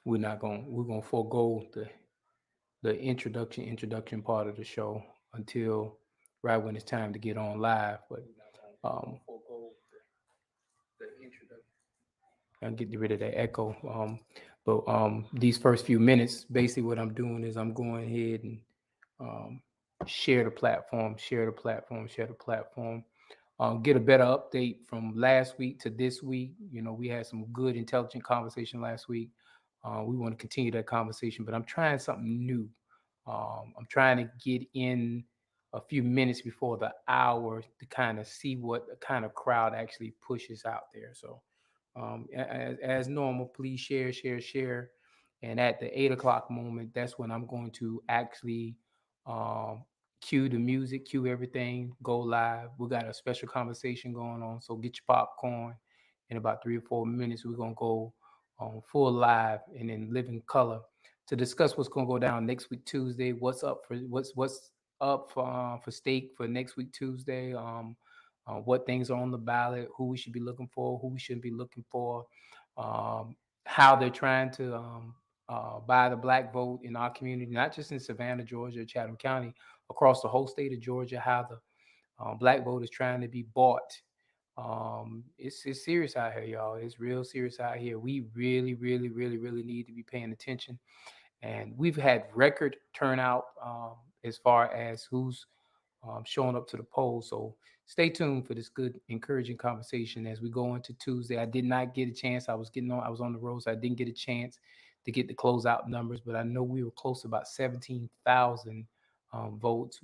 we're gonna forego the introduction part of the show until right when it's time to get on live. But and get rid of that echo. But these first few minutes, basically what I'm doing is I'm going ahead and um, share the platform, share the platform, share the platform. Get a better update from last week to this week. You know, we had some good, intelligent conversation last week. We want to continue that conversation, but I'm trying something new. I'm trying to get in a few minutes before the hour to kind of see what kind of crowd actually pushes out there. So, as normal, please share, share, share. And at the 8 o'clock moment, that's when I'm going to actually um, cue the music, cue everything, go live. We got a special conversation going on, so get your popcorn. In about 3 or 4 minutes, we're gonna go on full live and in living color to discuss what's gonna go down next week Tuesday. What's up for stake for next week Tuesday? What things are on the ballot? Who we should be looking for? Who we shouldn't be looking for? Um, how they're trying to buy the black vote in our community, not just in Savannah, Georgia, Chatham County, across the whole state of Georgia, how the black vote is trying to be bought. It's serious out here, y'all. It's real serious out here. We really, really, really, really need to be paying attention. And we've had record turnout as far as who's showing up to the polls. So stay tuned for this good, encouraging conversation as we go into Tuesday. I did not get a chance. I was on the road, so I didn't get a chance to get the closeout numbers, but I know we were close to about 17,000 votes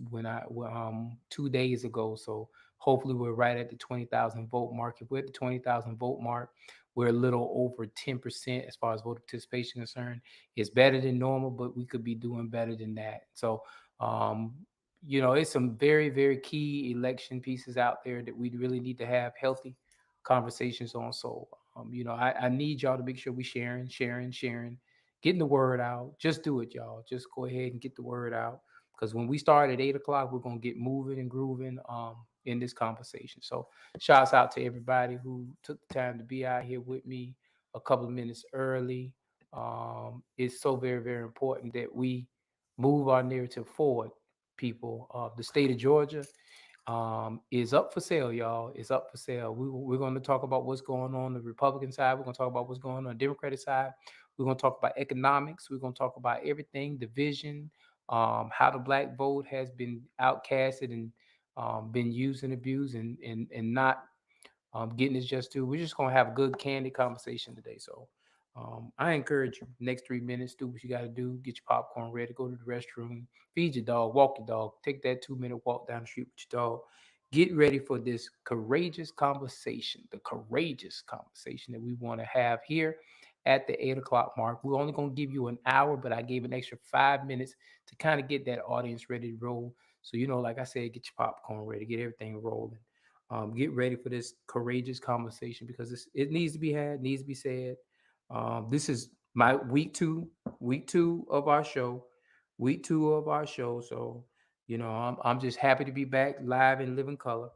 2 days ago. So hopefully we're right at the 20,000 vote mark. If we're at the 20,000 vote mark, we're a little over 10% as far as voter participation is concerned. It's better than normal, but we could be doing better than that. So um, it's some very, very key election pieces out there that we really need to have healthy conversations on. So, I need y'all to make sure we sharing, getting the word out. Just do it, y'all. Just go ahead and get the word out. Because when we start at 8 o'clock, we're gonna get moving and grooving in this conversation. So, shouts out to everybody who took the time to be out here with me a couple of minutes early. It's so very, very important that we move our narrative forward, people. The state of Georgia is up for sale, y'all. It's up for sale. We're going to talk about what's going on the Republican side. We're going to talk about what's going on the Democratic side. We're going to talk about economics. We're going to talk about everything, division, how the black vote has been outcasted and been used and abused and not getting its just due. We're just gonna have a good candid conversation today. So I encourage you, next 3 minutes, do what you gotta do, get your popcorn ready, go to the restroom, feed your dog, walk your dog, take that 2 minute walk down the street with your dog. Get ready for this the courageous conversation that we want to have here at the 8 o'clock mark. We're only going to give you an hour, but I gave an extra 5 minutes to kind of get that audience ready to roll. So, like I said, get your popcorn ready, get everything rolling. Get ready for this courageous conversation because it needs to be had, needs to be said. This is my week two of our show, So, I'm just happy to be back live in living color,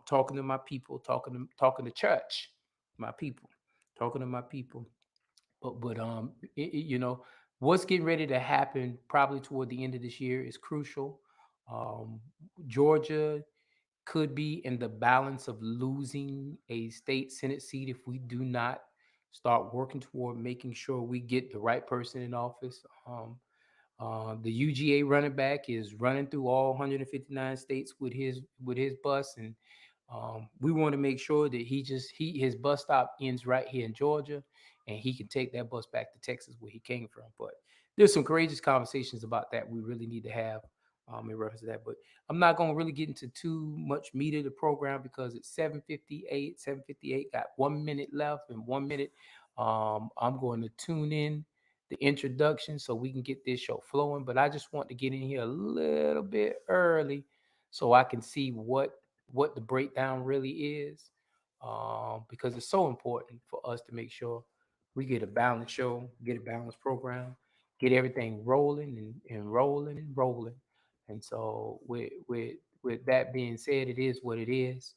talking to my people, talking to church, my people, talking to my people. But what's getting ready to happen probably toward the end of this year is crucial. Um, Georgia could be in the balance of losing a state senate seat if we do not start working toward making sure we get the right person in office. The UGA running back is running through all 159 states with his bus, and we want to make sure that his bus stop ends right here in Georgia, and he can take that bus back to Texas where he came from. But there's some courageous conversations about that we really need to have in reference to that. But I'm not going to really get into too much meat of the program because it's 7:58. 7:58 got 1 minute left, and 1 minute. I'm going to tune in the introduction so we can get this show flowing. But I just want to get in here a little bit early so I can see what the breakdown really is, because it's so important for us to make sure we get a balanced show, get a balanced program, get everything rolling and rolling and rolling. And so with that being said, it is what it is.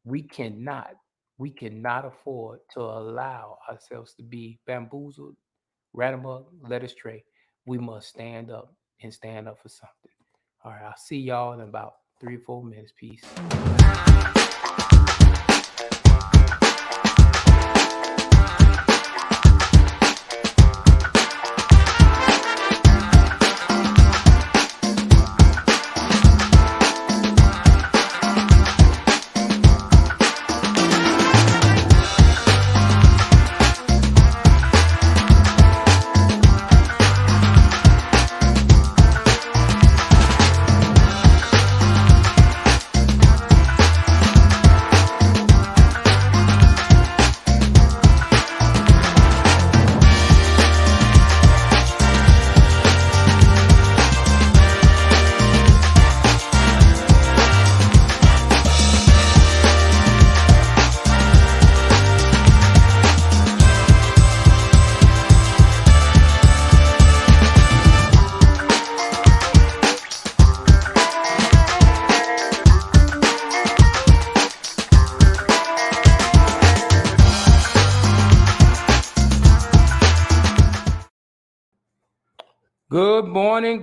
We cannot we cannot afford to allow ourselves to be bamboozled rat them up, let us stray. We must stand up and stand up for something. All right, I'll see y'all in about 3 or 4 minutes. Peace.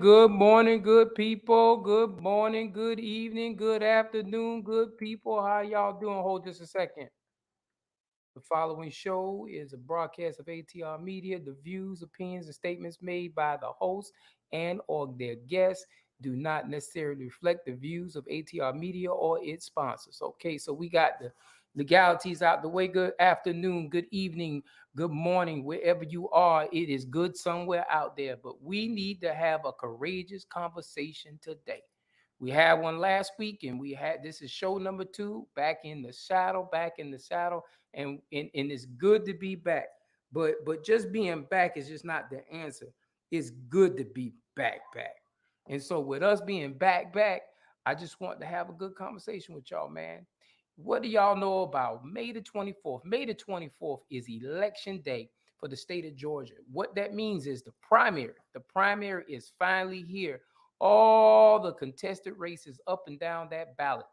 Good morning, good people. Good morning, good evening, good afternoon, good people. How y'all doing? Hold just a second. The following show is a broadcast of ATR Media. The views, opinions, and statements made by the host and or their guests do not necessarily reflect the views of ATR Media or its sponsors. Okay, so we got the legalities out the way. Good afternoon, good evening, good morning, wherever you are. It is good somewhere out there, but we need to have a courageous conversation today. We had one last week, and this is show number 2, back in the saddle, and it's good to be back. But just being back is just not the answer. It's good to be back. And so with us being back, I just want to have a good conversation with y'all, man. What do y'all know about May the 24th? May the 24th is election day for the state of Georgia. What that means is the primary. The primary is finally here. All the contested races up and down that ballot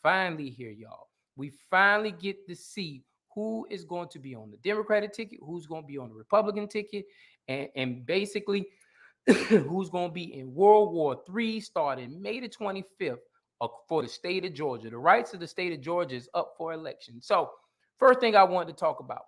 finally here, y'all. We finally get to see who is going to be on the Democratic ticket, who's going to be on the Republican ticket, and basically who's going to be in World War III starting May the 25th for the state of Georgia. The rights of the state of Georgia is up for election. So first thing I wanted to talk about,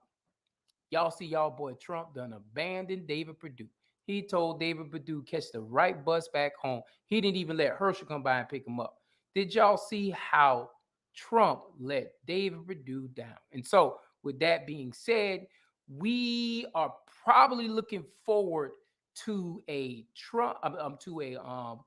y'all see y'all boy Trump done abandoned David Perdue. He told David Perdue catch the right bus back home. He didn't even let Herschel come by and pick him up. Did y'all see how Trump let David Perdue down? And so with that being said, we are probably looking forward to a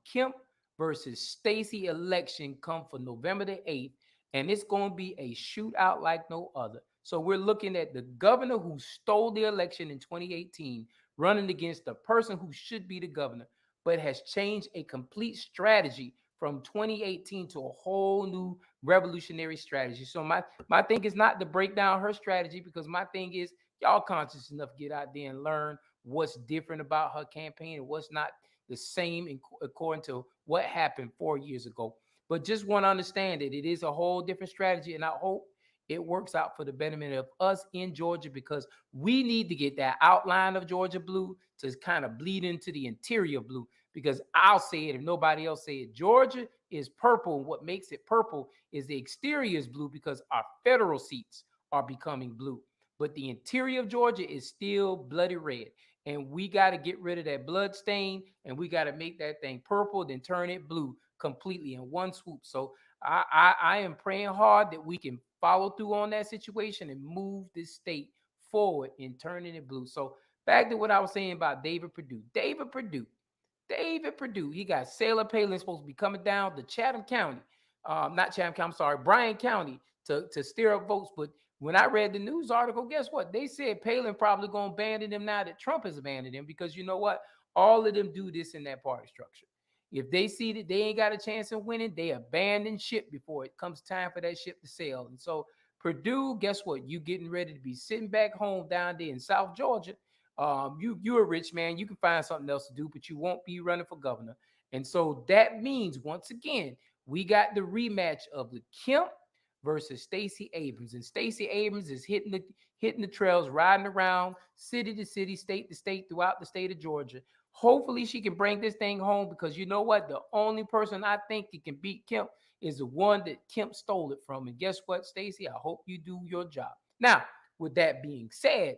Kemp versus Stacey election come for November the 8th, and it's going to be a shootout like no other. So we're looking at the governor who stole the election in 2018 running against the person who should be the governor, but has changed a complete strategy from 2018 to a whole new revolutionary strategy. So my thing is not to break down her strategy, because my thing is y'all conscious enough to get out there and learn what's different about her campaign and what's not the same according to what happened 4 years ago. But just want to understand that it is a whole different strategy, and I hope it works out for the betterment of us in Georgia, because we need to get that outline of Georgia blue to kind of bleed into the interior blue. Because I'll say it if nobody else say it, Georgia is purple, and what makes it purple is the exterior is blue because our federal seats are becoming blue. But the interior of Georgia is still bloody red. And we got to get rid of that blood stain, and we got to make that thing purple, then turn it blue completely in one swoop. So I am praying hard that we can follow through on that situation and move this state forward in turning it blue. So back to what I was saying about David Perdue. David Perdue, he got Sarah Palin supposed to be coming down to Chatham County, not Chatham County, I'm sorry, Bryan County to stir up votes. But when I read the news article, guess what? They said Palin probably going to abandon him now that Trump has abandoned him, because you know what? All of them do this in that party structure. If they see that they ain't got a chance of winning, they abandon ship before it comes time for that ship to sail. And so Perdue, guess what? You getting ready to be sitting back home down there in South Georgia. You're a rich man. You can find something else to do, but you won't be running for governor. And so that means, once again, we got the rematch of the Kemp versus Stacey Abrams. And Stacey Abrams is hitting the trails, riding around city to city, state to state throughout the state of Georgia. Hopefully she can bring this thing home, because you know what? The only person I think that can beat Kemp is the one that Kemp stole it from. And guess what, Stacey? I hope you do your job. Now, with that being said,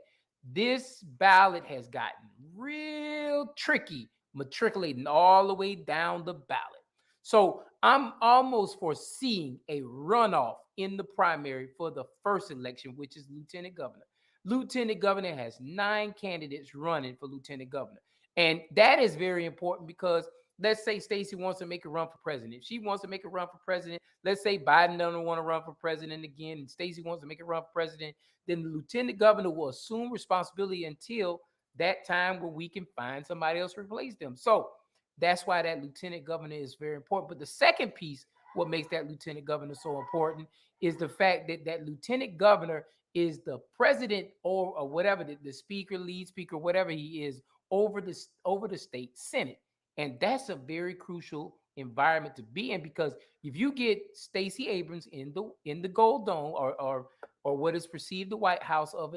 this ballot has gotten real tricky, matriculating all the way down the ballot. So I'm almost foreseeing a runoff in the primary for the first election, which is lieutenant governor. Lieutenant governor has 9 candidates running for lieutenant governor. And that is very important, because let's say Stacey wants to make a run for president. If she wants to make a run for president, let's say Biden doesn't want to run for president again, and Stacey wants to make a run for president, then the lieutenant governor will assume responsibility until that time where we can find somebody else to replace them. So that's why that lieutenant governor is very important. But the second piece, what makes that lieutenant governor so important, is the fact that that lieutenant governor is the president, or whatever, the speaker, lead speaker, whatever he is, over the state senate. And that's a very crucial environment to be in, because if you get Stacey Abrams in the Gold Dome, or what is perceived the White House of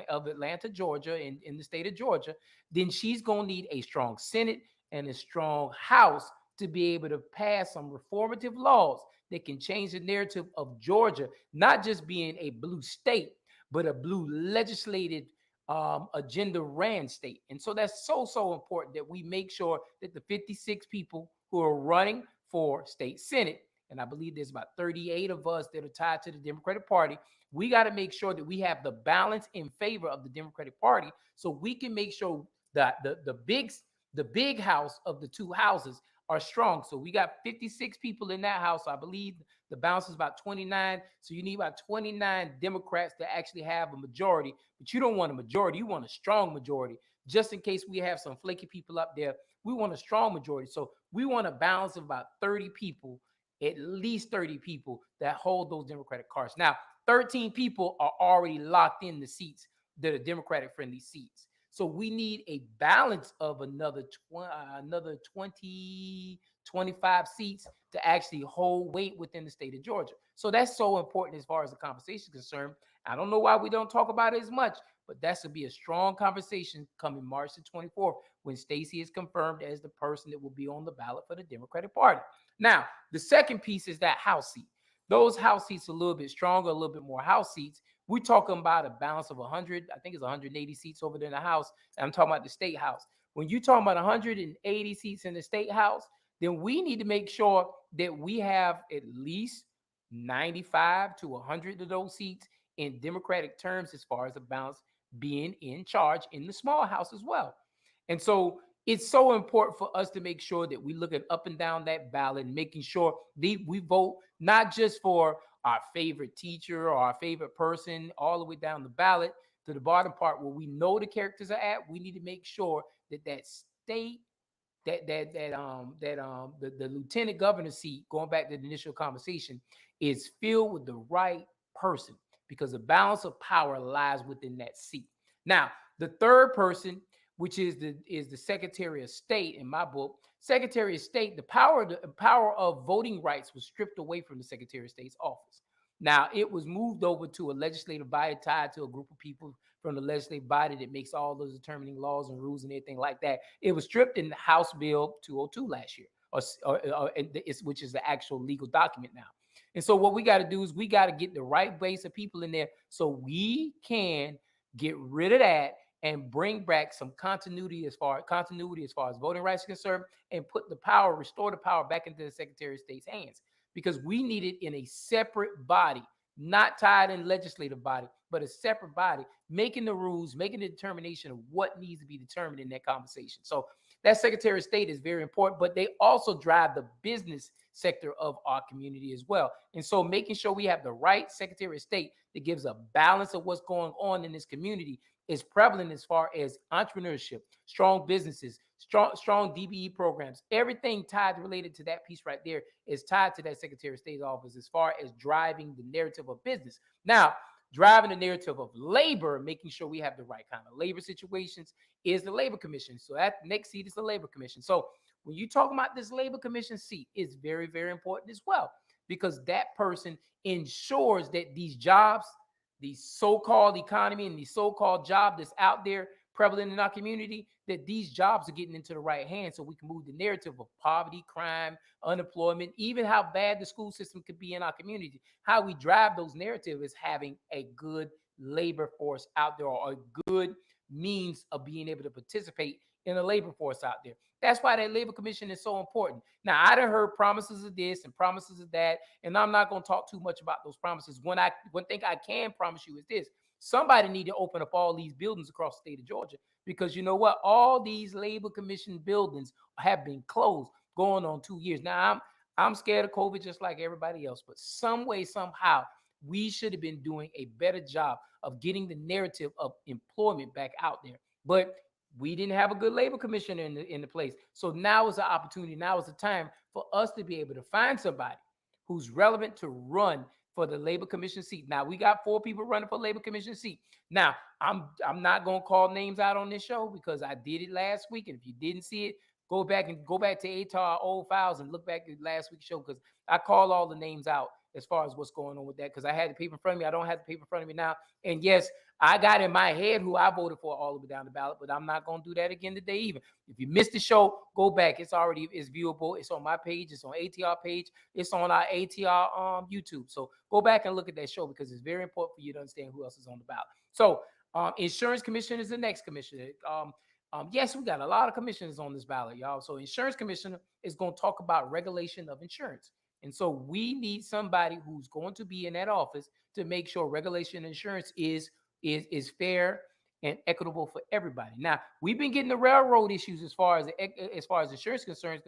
Atlanta, Georgia, in the state of Georgia, then she's going to need a strong Senate and a strong House to be able to pass some reformative laws that can change the narrative of Georgia, not just being a blue state, but a blue legislated agenda ran state. And so that's so important that we make sure that the 56 people who are running for state senate, and I believe there's about 38 of us that are tied to the Democratic Party, we got to make sure that we have the balance in favor of the Democratic Party, so we can make sure that the big house of the 2 houses are strong. So we got 56 people in that house. I believe the balance is about 29. So you need about 29 Democrats to actually have a majority. But you don't want a majority. You want a strong majority. Just in case we have some flaky people up there, we want a strong majority. So we want a balance of about 30 people, at least 30 people that hold those Democratic cards. Now, 13 people are already locked in the seats that are Democratic friendly seats. So we need a balance of another 20, 25 seats to actually hold weight within the state of Georgia. So that's so important as far as the conversation is concerned. I don't know why we don't talk about it as much, but that's going to be a strong conversation coming March the 24th, when Stacey is confirmed as the person that will be on the ballot for the Democratic Party. Now, the second piece is that House seat. Those House seats are a little bit stronger, a little bit more House seats. We're talking about a balance of 100, I think it's 180 seats over there in the House. I'm talking about the State House. When you're talking about 180 seats in the State House, then we need to make sure that we have at least 95 to 100 of those seats in Democratic terms, as far as the balance being in charge in the small house as well. And so it's so important for us to make sure that we look at up and down that ballot, and making sure we vote not just for our favorite teacher or our favorite person, all the way down the ballot to the bottom part where we know the characters are at. We need to make sure that that state, the lieutenant governor seat, going back to the initial conversation, is filled with the right person, because the balance of power lies within that seat. Now, the third person, which is the Secretary of State in my book. Secretary of State, the power of voting rights was stripped away from the Secretary of State's office. Now, it was moved over to a legislative body tied to a group of people from the legislative body that makes all those determining laws and rules and everything like that. It was stripped in House Bill 202 last year, which is the actual legal document now. And so what we got to do is we got to get the right base of people in there, so we can get rid of that and bring back some continuity as far as voting rights is concerned, and restore the power back into the Secretary of State's hands, because we need it in a separate body, not tied in legislative body, but a separate body, making the rules, making the determination of what needs to be determined in that conversation. So that Secretary of State is very important, but they also drive the business sector of our community as well. And so making sure we have the right Secretary of State that gives a balance of what's going on in this community is prevalent as far as entrepreneurship, strong businesses, strong DBE programs. Everything related to that piece right there is tied to that Secretary of State's office as far as driving the narrative of business. Now, driving the narrative of labor, making sure we have the right kind of labor situations, is the Labor Commission. So that next seat is the Labor Commission. So when you talk about this Labor Commission seat, it's very, very important as well, because that person ensures that these jobs, the so-called economy and the so-called job that's out there prevalent in our community, that these jobs are getting into the right hands so we can move the narrative of poverty, crime, unemployment, even how bad the school system could be in our community. How we drive those narratives is having a good labor force out there, or a good means of being able to participate in the labor force out there. That's why that labor commission is so important. Now, I done heard promises of this and promises of that, and I'm not going to talk too much about those promises. One thing I can promise you is this: somebody need to open up all these buildings across the state of Georgia, because you know what? All these labor commission buildings have been closed going on 2 years. Now, I'm scared of COVID just like everybody else, but some way, somehow, we should have been doing a better job of getting the narrative of employment back out there. But we didn't have a good labor commissioner in the place. So now is the opportunity. Now is the time for us to be able to find somebody who's relevant to run for the labor commission seat. Now we got 4 people running for labor commission seat. Now I'm not gonna call names out on this show because I did it last week, and if you didn't see it, go back to ATAR old files and look back at last week's show, because I call all the names out as far as what's going on with that, because I had the paper in front of me. I don't have the paper in front of me now. And yes, I got in my head who I voted for all the way down the ballot, but I'm not going to do that again today either. If you missed the show, go back. It's viewable. It's on my page. It's on ATR page. It's on our ATR YouTube. So go back and look at that show, because it's very important for you to understand who else is on the ballot. So insurance commissioner is the next commissioner. Yes, we got a lot of commissioners on this ballot, y'all. So insurance commissioner is going to talk about regulation of insurance. And so we need somebody who's going to be in that office to make sure regulation insurance is fair and equitable for everybody. Now, we've been getting the railroad issues as far as insurance concerned,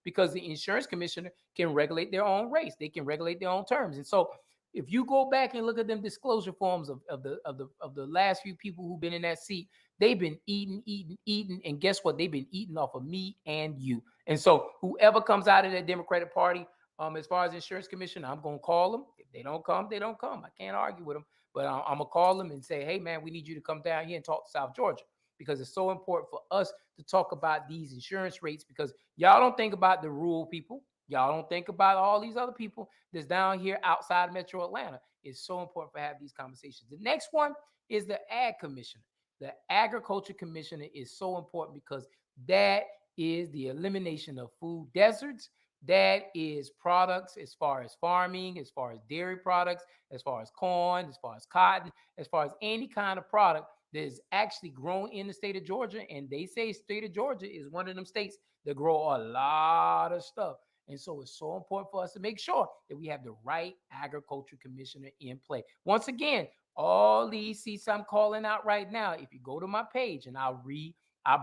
because the insurance commissioner can regulate their own rates. They can regulate their own terms. And so if you go back and look at them disclosure forms of the last few people who've been in that seat, they've been eating, and guess what? They've been eating off of me and you. And so whoever comes out of that Democratic Party, as far as insurance commission, I'm going to call them. If they don't come, they don't come. I can't argue with them, but I'm going to call them and say, hey, man, we need you to come down here and talk to South Georgia, because it's so important for us to talk about these insurance rates, because y'all don't think about the rural people. Y'all don't think about all these other people that's down here outside Metro Atlanta. It's so important to have these conversations. The next one is the Ag Commissioner. The Agriculture Commissioner is so important, because that is the elimination of food deserts. That is products as far as farming, as far as dairy products, as far as corn, as far as cotton, as far as any kind of product that is actually grown in the state of Georgia. And they say state of Georgia is one of them states that grow a lot of stuff. And so it's so important for us to make sure that we have the right agriculture commissioner in play. Once again, all these seats I'm calling out right now, if you go to my page, and I'll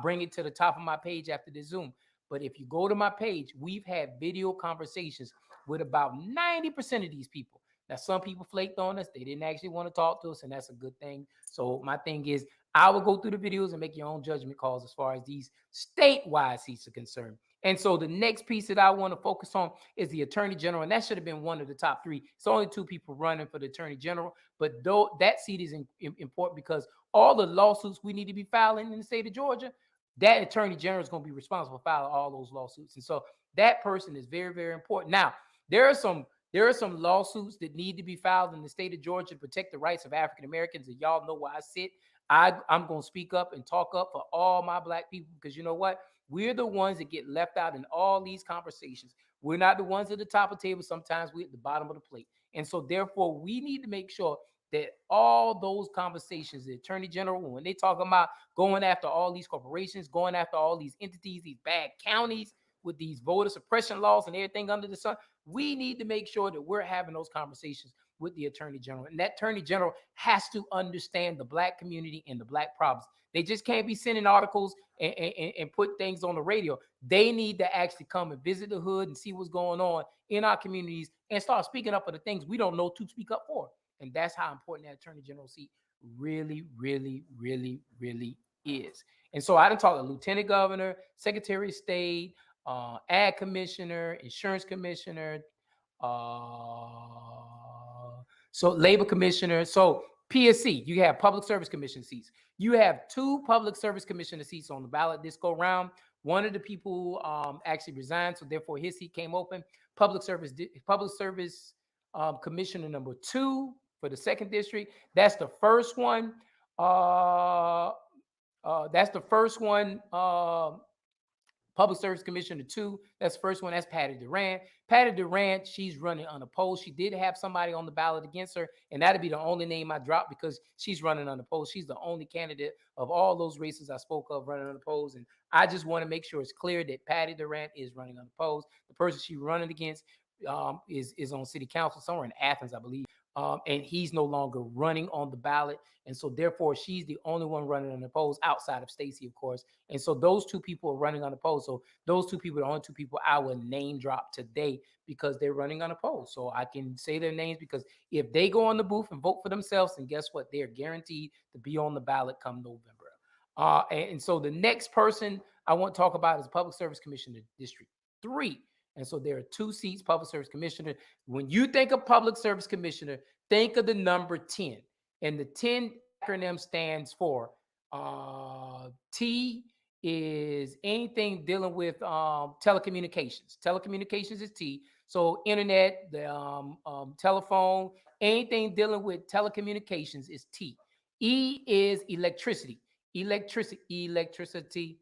bring it to the top of my page after the Zoom. But if you go to my page, we've had video conversations with about 90% of these people. Now, some people flaked on us. They didn't actually want to talk to us, and that's a good thing. So my thing is, I will go through the videos and make your own judgment calls as far as these statewide seats are concerned. And so the next piece that I want to focus on is the Attorney General, and that should have been one of the top 3. It's only 2 people running for the Attorney General, but though that seat is important, because all the lawsuits we need to be filing in the state of Georgia, that Attorney General is going to be responsible for filing all those lawsuits. And so that person is very, very important. Now, there are some lawsuits that need to be filed in the state of Georgia to protect the rights of African Americans, and y'all know where I sit. I'm going to speak up and talk up for all my Black people, because you know what? We're the ones that get left out in all these conversations. We're not the ones at the top of the table. Sometimes we're at the bottom of the plate. And so therefore, we need to make sure that all those conversations, the Attorney General, when they talk about going after all these corporations, going after all these entities, these bad counties with these voter suppression laws and everything under the sun, we need to make sure that we're having those conversations with the Attorney General. And that Attorney General has to understand the Black community and the Black problems. They just can't be sending articles and put things on the radio. They need to actually come and visit the hood and see what's going on in our communities and start speaking up for the things we don't know to speak up for. And that's how important that Attorney General seat really, really, really, really is. And so I done talked to Lieutenant Governor, Secretary of State, Ag Commissioner, Insurance Commissioner, so Labor Commissioner. So PSC, you have Public Service Commission seats. You have 2 Public Service Commissioner seats on the ballot this go round. One of the people actually resigned, so therefore his seat came open. Public service commissioner number 2 for the second district. That's the first one. That's the first one. Public Service Commissioner 2. That's the first one. That's Patty Durant. Patty Durant, she's running unopposed. She did have somebody on the ballot against her, and that'd be the only name I dropped because she's running unopposed. She's the only candidate of all those races I spoke of running unopposed. And I just want to make sure it's clear that Patty Durant is running unopposed. The person she's running against is on city council somewhere in Athens, I believe. And he's no longer running on the ballot. And so therefore, she's the only one running unopposed outside of Stacey, of course. And so those two people are running unopposed. So those two people are the only two people I would name drop today because they're running unopposed. So I can say their names because if they go on the booth and vote for themselves, then guess what? They're guaranteed to be on the ballot come November. And so the next person I want to talk about is Public Service Commissioner District 3. And so there are 2 seats, Public Service Commissioner. When you think of Public Service Commissioner, think of the number 10. And the 10 acronym stands for T is anything dealing with telecommunications. Telecommunications is T. So internet, the telephone, anything dealing with telecommunications is T. E is electricity. Electricity.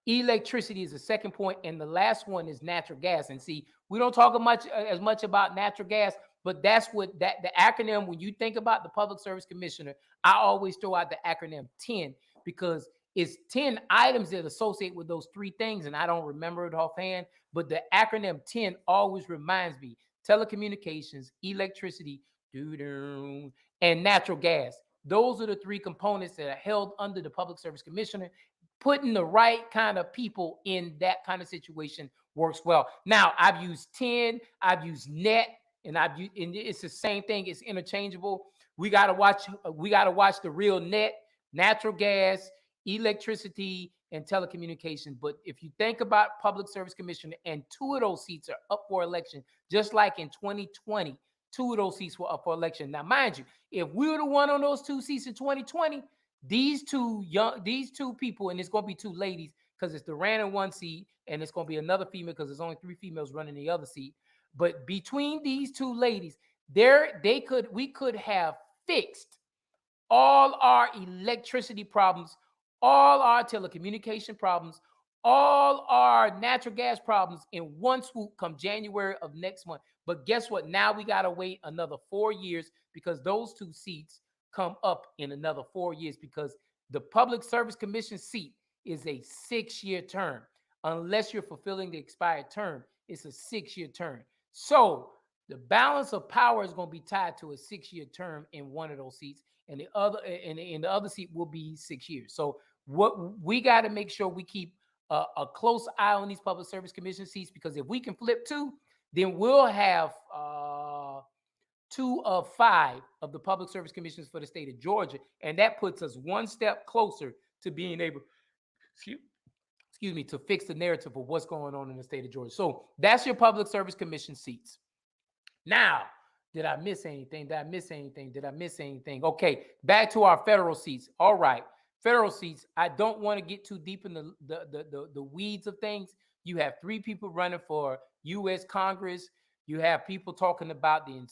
Electricity is the second point, and the last one is natural gas. And see, we don't talk as much about natural gas, but that's what the acronym. When you think about the Public Service Commissioner, I always throw out the acronym 10 because it's 10 items that associate with those 3 things, and I don't remember it offhand. But the acronym 10 always reminds me: telecommunications, electricity, and natural gas. Those are the 3 components that are held under the Public Service Commissioner. Putting the right kind of people in that kind of situation works well. Now, I've used 10, I've used net, and it's the same thing. It's interchangeable. We got to watch the real net, natural gas, electricity, and telecommunications. But if you think about Public Service Commissioner, and 2 of those seats are up for election, just like in 2020, 2 of those seats were up for election. Now, mind you, if we were the one on those 2 seats in 2020, these two people, and it's going to be 2 ladies because it's Durant in 1 seat, and it's going to be another female because there's only 3 females running the other seat. But between these 2 ladies, we could have fixed all our electricity problems, all our telecommunication problems, all our natural gas problems in 1 swoop come January of next month. But guess what? Now we got to wait another 4 years because those 2 seats come up in another 4 years because the Public Service Commission seat is a 6-year term. Unless you're fulfilling the expired term, it's a 6-year term. So the balance of power is going to be tied to a 6-year term in one of those seats, and the other seat will be 6 years. So what we got to make sure we keep a close eye on these Public Service Commission seats, because if we can flip 2, then we'll have 2 of 5 of the Public Service Commissions for the state of Georgia, and that puts us 1 step closer to being able, to fix the narrative of what's going on in the state of Georgia. So that's your Public Service Commission seats. Now, did I miss anything? Okay, back to our federal seats. All right, federal seats. I don't want to get too deep in the weeds of things. You have 3 people running for U.S. Congress. You have people talking about the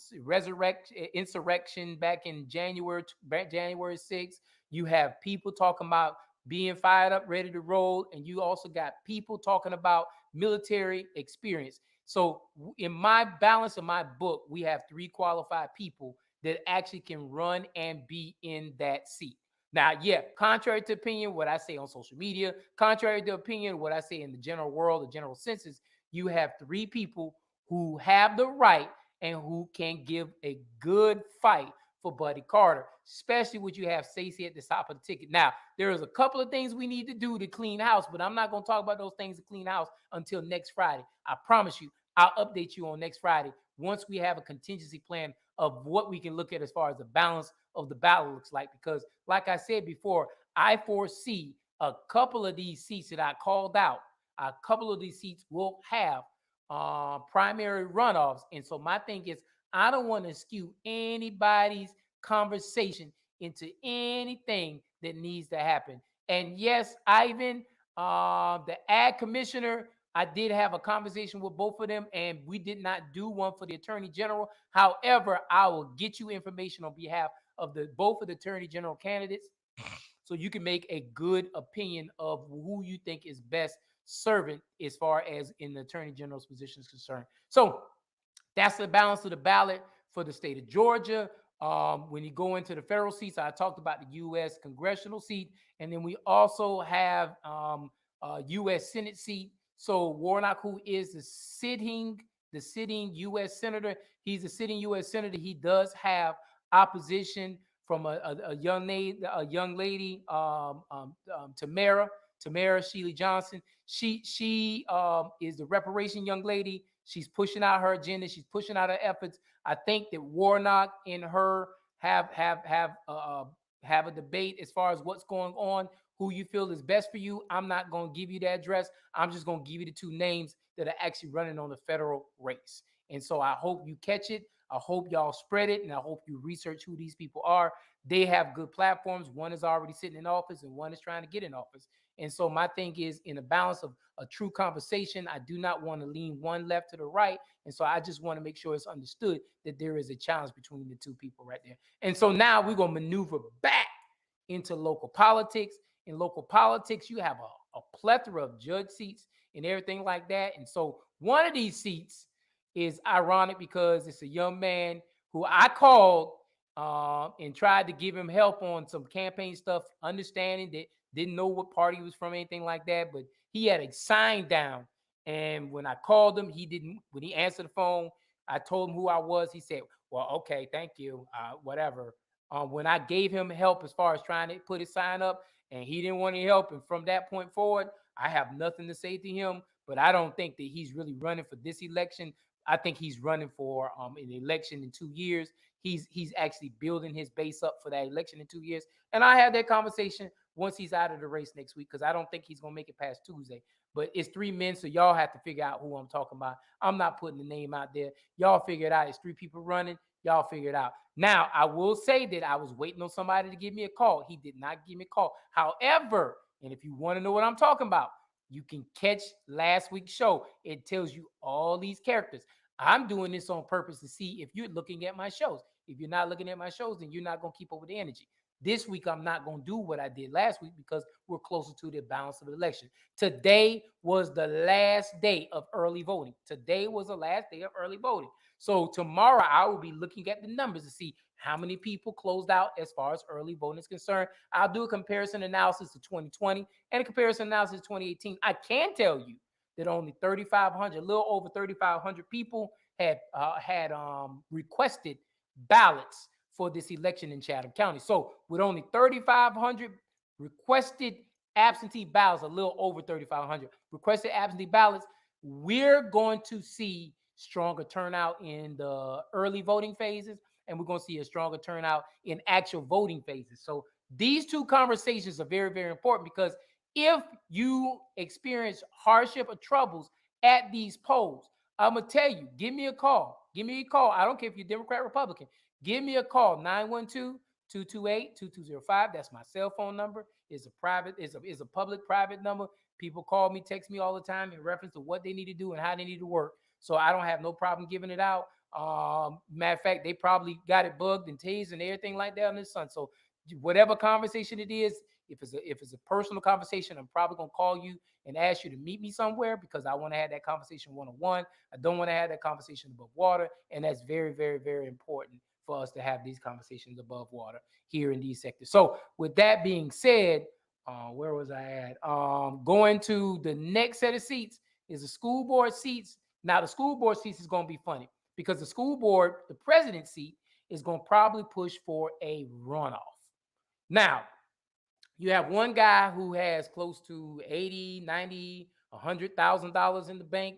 insurrection back in January 6th. You have people talking about being fired up, ready to roll. And you also got people talking about military experience. So in my balance of my book, we have 3 qualified people that actually can run and be in that seat. Now, yeah, contrary to opinion, what I say on social media, contrary to opinion, what I say in the general world, the general census, you have 3 people who have the right and who can give a good fight for Buddy Carter, especially when you have Stacey at the top of the ticket. Now, there is a couple of things we need to do to clean house, but I'm not going to talk about those things to clean house until next Friday. I promise you, I'll update you on next Friday once we have a contingency plan of what we can look at as far as the balance of the ballot looks like. Because like I said before, I foresee a couple of these seats that I called out, a couple of these seats will have primary runoffs. And so my thing is, I don't want to skew anybody's conversation into anything that needs to happen. And yes, Ivan, the ag commissioner, I did have a conversation with both of them, and we did not do one for the attorney general. However, I will get you information on behalf of the both of the attorney general candidates, so you can make a good opinion of who you think is best servant as far as in the attorney general's position is concerned. So that's the balance of the ballot for the state of Georgia. When you go into the federal seats, I talked about the U.S. congressional seat, and then we also have U.S. Senate seat. So Warnock, who is the sitting U.S. senator, he's a sitting U.S. senator. He does have opposition from a young lady, Tamara Shealy Johnson. She is the reparation young lady. She's pushing out her agenda. She's pushing out her efforts. I think that Warnock and her have a debate as far as what's going on, who you feel is best for you. I'm not going to give you the address. I'm just going to give you the two names that are actually running on the federal race. And so I hope you catch it. I hope y'all spread it, and I hope you research who these people are. They have good platforms. One is already sitting in office, and one is trying to get in office. And so my thing is, in the balance of a true conversation, I do not want to lean one left to the right. And so I just want to make sure it's understood that there is a challenge between the two people right there. And so now we're going to maneuver back into local politics. In local politics, you have a plethora of judge seats and everything like that. And so one of these seats is ironic because it's a young man who I called and tried to give him help on some campaign stuff, understanding that didn't know what party he was from, anything like that, but he had a sign down. And when I called him, he didn't, when he answered the phone, I told him who I was. He said, well, okay, thank you, whatever. When I gave him help as far as trying to put his sign up, and he didn't want any help, and from that point forward, I have nothing to say to him. But I don't think that he's really running for this election. I think he's running for an election in 2 years. He's actually building his base up for that election in 2 years. And I had that conversation once he's out of the race next week, because I don't think he's gonna make it past Tuesday. But it's three men, so y'all have to figure out who I'm talking about. I'm not putting the name out there. Y'all figure it out. It's three people running. Y'all figure it out. Now, I will say that I was waiting on somebody to give me a call. He did not give me a call. However, and if you want to know what I'm talking about, you can catch last week's show. It tells you all these characters. I'm doing this on purpose to see if you're looking at my shows. If you're not looking at my shows, then you're not going to keep up with the energy. This week, I'm not going to do what I did last week because we're closer to the balance of the election. Today was the last day of early voting. Today was the last day of early voting. So tomorrow, I will be looking at the numbers to see how many people closed out as far as early voting is concerned. I'll do a comparison analysis to 2020 and a comparison analysis to 2018. I can tell you that only 3,500, a little over 3,500 people had requested ballots for this election in Chatham County. So with only 3,500 requested absentee ballots, a little over 3,500 requested absentee ballots, we're going to see stronger turnout in the early voting phases, and we're going to see a stronger turnout in actual voting phases. So these two conversations are very, very important, because if you experience hardship or troubles at these polls, I'm going to tell you, give me a call. Give me a call. I don't care if you're Democrat, Republican. Give me a call, 912-228-2205. That's my cell phone number. It's a private, it's a public private number. People call me, text me all the time in reference to what they need to do and how they need to work. So I don't have no problem giving it out. Matter of fact, they probably got it bugged and tased and everything like that on this son. So whatever conversation it is, if it's a personal conversation, I'm probably gonna call you and ask you to meet me somewhere, because I want to have that conversation one-on-one. I don't want to have that conversation above water, and that's very, very, very important for us to have these conversations above water here in these sectors. So with that being said, where was I at? Going to the next set of seats is the school board seats. Now the school board seats is going to be funny, because the school board, the president seat, is going to probably push for a runoff. Now, you have one guy who has close to 80, 90, $100,000 in the bank.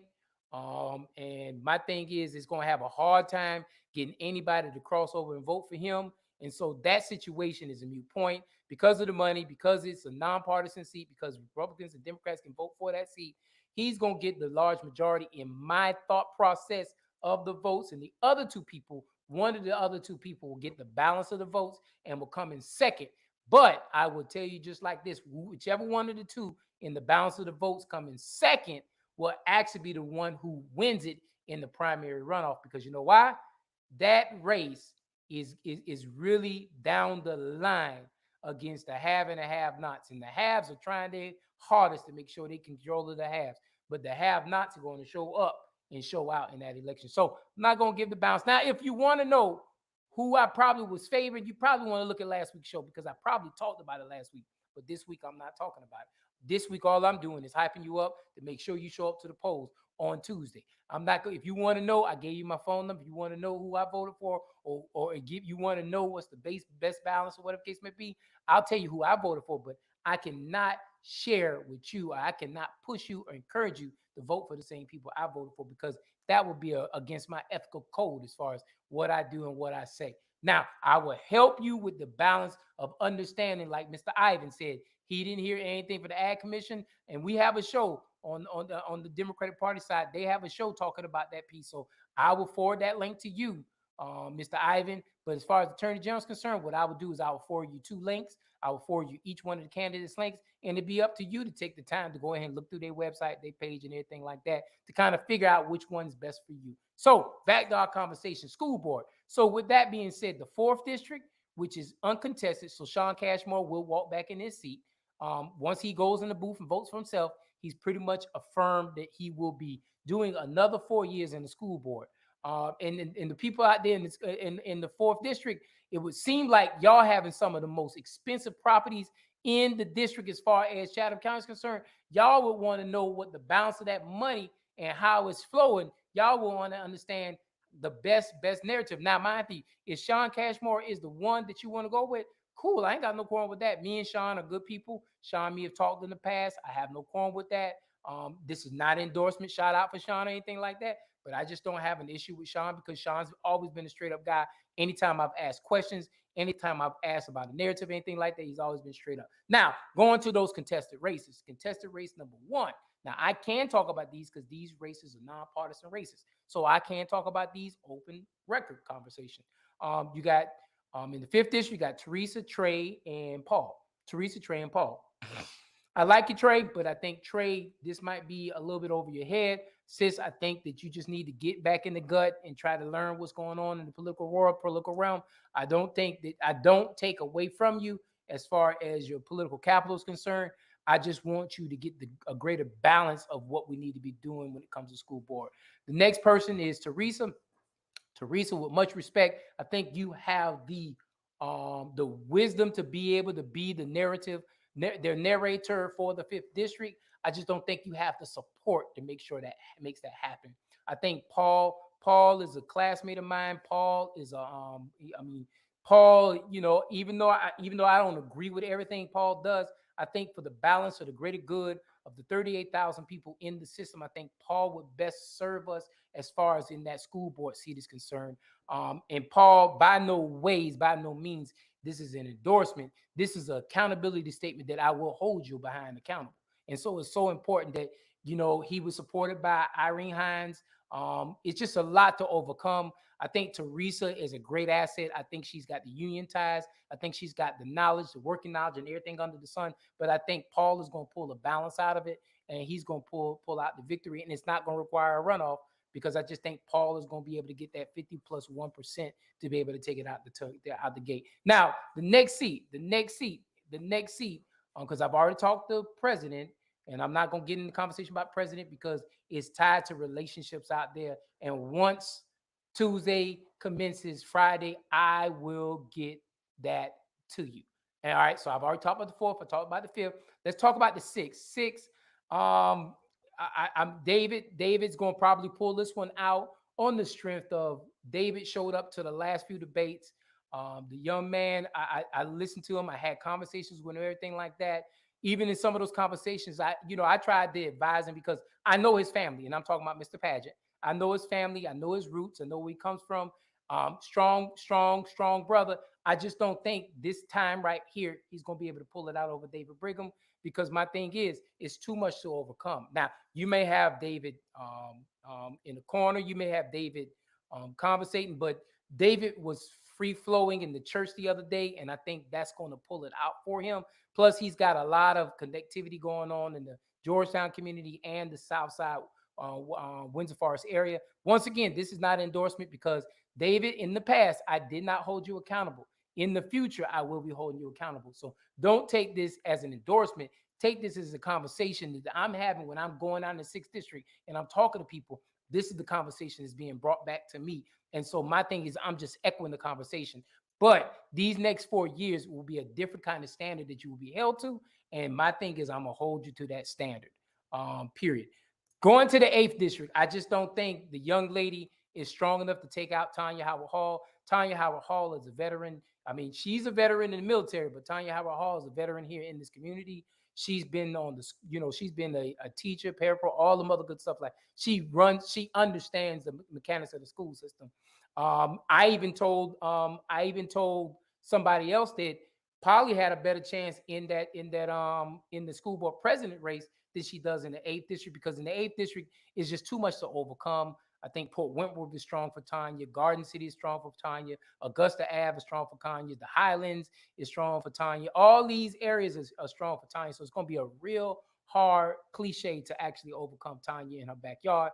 And my thing is, it's going to have a hard time getting anybody to cross over and vote for him. And so that situation is a moot point because of the money, because it's a nonpartisan seat, because Republicans and Democrats can vote for that seat. He's going to get the large majority in my thought process of the votes. And the other two people, one of the other two people will get the balance of the votes and will come in second. But I will tell you just like this, whichever one of the two in the balance of the votes coming second will actually be the one who wins it in the primary runoff. Because you know why? That race is really down the line against the have and the have-nots. And the haves are trying their hardest to make sure they control the haves. But the have-nots are going to show up and show out in that election. So I'm not going to give the balance. Now, if you want to know who I probably was favored, you probably want to look at last week's show because I probably talked about it last week. But this week, I'm not talking about it. This week, all I'm doing is hyping you up to make sure you show up to the polls on Tuesday. I'm not. If you want to know, I gave you my phone number. If you want to know who I voted for, or give you want to know what's the best balance or whatever case may be, I'll tell you who I voted for. But I cannot share with you. I cannot push you or encourage you to vote for the same people I voted for because that would be against my ethical code as far as what I do and what I say. Now, I will help you with the balance of understanding, like Mr. Ivan said. He didn't hear anything for the Ag Commission, and we have a show on the Democratic Party side. They have a show talking about that piece. So I will forward that link to you, Mr. Ivan. But as far as the Attorney General is concerned, what I will do is I will forward you 2 links. I will forward you each one of the candidates' links, and it'd be up to you to take the time to go ahead and look through their website, their page, and everything like that to kind of figure out which one's best for you. So back to our conversation, school board. So with that being said, the 4th district, which is uncontested, so Sean Cashmore will walk back in his seat. Once he goes in the booth and votes for himself, he's pretty much affirmed that he will be doing another 4 years in the school board. And the people out there in the 4th district, it would seem like y'all having some of the most expensive properties in the district as far as Chatham County is concerned. Y'all would want to know what the balance of that money and how it's flowing. Y'all will want to understand the best narrative. Now, mind you, if Sean Cashmore is the one that you want to go with, cool. I ain't got no quarrel with that. Me and Sean are good people. Sean and me have talked in the past. I have no quarrel with that. This is not an endorsement, shout out for Sean or anything like that. But I just don't have an issue with Sean because Sean's always been a straight up guy. Anytime I've asked questions, anytime I've asked about a narrative, anything like that, he's always been straight up. Now, going to those contested races. Contested race number 1. Now, I can talk about these because these races are nonpartisan races. So I can talk about these open record conversation. You got in the 5th district, you got Teresa, Trey, and Paul. Teresa, Trey, and Paul. I like you, Trey, but I think, Trey, this might be a little bit over your head. Sis, I think that you just need to get back in the gut and try to learn what's going on in the political world, political realm. I don't take away from you as far as your political capital is concerned. I just want you to get a greater balance of what we need to be doing when it comes to school board. The next person is Teresa. Teresa, with much respect, I think you have the wisdom to be able to be the their narrator for the 5th district. I just don't think you have the support to make sure that makes that happen. I think Paul is a classmate of mine. Paul is Paul, even though I don't agree with everything Paul does, I think for the balance of the greater good of the 38,000 people in the system, I think Paul would best serve us as far as in that school board seat is concerned. And Paul, by no means, this is an endorsement. This is an accountability statement that I will hold you behind accountable. And so it's so important that, he was supported by Irene Hines. It's just a lot to overcome. I think Teresa is a great asset. I think she's got the union ties. I think she's got the knowledge, the working knowledge, and everything under the sun. But I think Paul is going to pull a balance out of it, and he's going to pull out the victory. And it's not going to require a runoff because I just think Paul is going to be able to get that 50 plus 1% to be able to take it out the gate. Now, the next seat, because I've already talked to the president. And I'm not going to get into the conversation about president because it's tied to relationships out there. And once Tuesday commences Friday, I will get that to you. All right. So I've already talked about the 4th. I talked about the 5th. Let's talk about the 6th. I'm David. David's going to probably pull this one out on the strength of David showed up to the last few debates. The young man, I listened to him. I had conversations with him, everything like that. Even in some of those conversations, I tried to advise him because I know his family, and I'm talking about Mr. Paget. I know his family. I know his roots. I know where he comes from. Strong brother. I just don't think this time right here he's going to be able to pull it out over David Brigham because my thing is it's too much to overcome. Now you may have David in the corner. You may have David conversating, but David was free flowing in the church the other day, and I think that's going to pull it out for him. Plus, he's got a lot of connectivity going on in the Georgetown community and the South Side, Windsor Forest area. Once again, this is not an endorsement because David, in the past, I did not hold you accountable. In the future, I will be holding you accountable. So don't take this as an endorsement. Take this as a conversation that I'm having when I'm going out in the 6th district and I'm talking to people. This is the conversation that's being brought back to me. And so my thing is I'm just echoing the conversation. But these next 4 years will be a different kind of standard that you will be held to. And my thing is I'm going to hold you to that standard, period. Going to the 8th district, I just don't think the young lady is strong enough to take out Tanya Howard Hall. Tanya Howard Hall is a veteran. I mean, she's a veteran in the military, but Tanya Howard Hall is a veteran here in this community. She's been on the, she's been a teacher, parapro, all the other good stuff. Like she understands the mechanics of the school system. I even told somebody else that Polly had a better chance in the school board president race than she does in the 8th district, because in the 8th district is just too much to overcome. I think Port Wentworth is strong for Tanya. Garden City is strong for Tanya. Augusta Ave is strong for Tanya. The Highlands is strong for Tanya. All these areas are strong for Tanya. So it's going to be a real hard cliche to actually overcome Tanya in her backyard.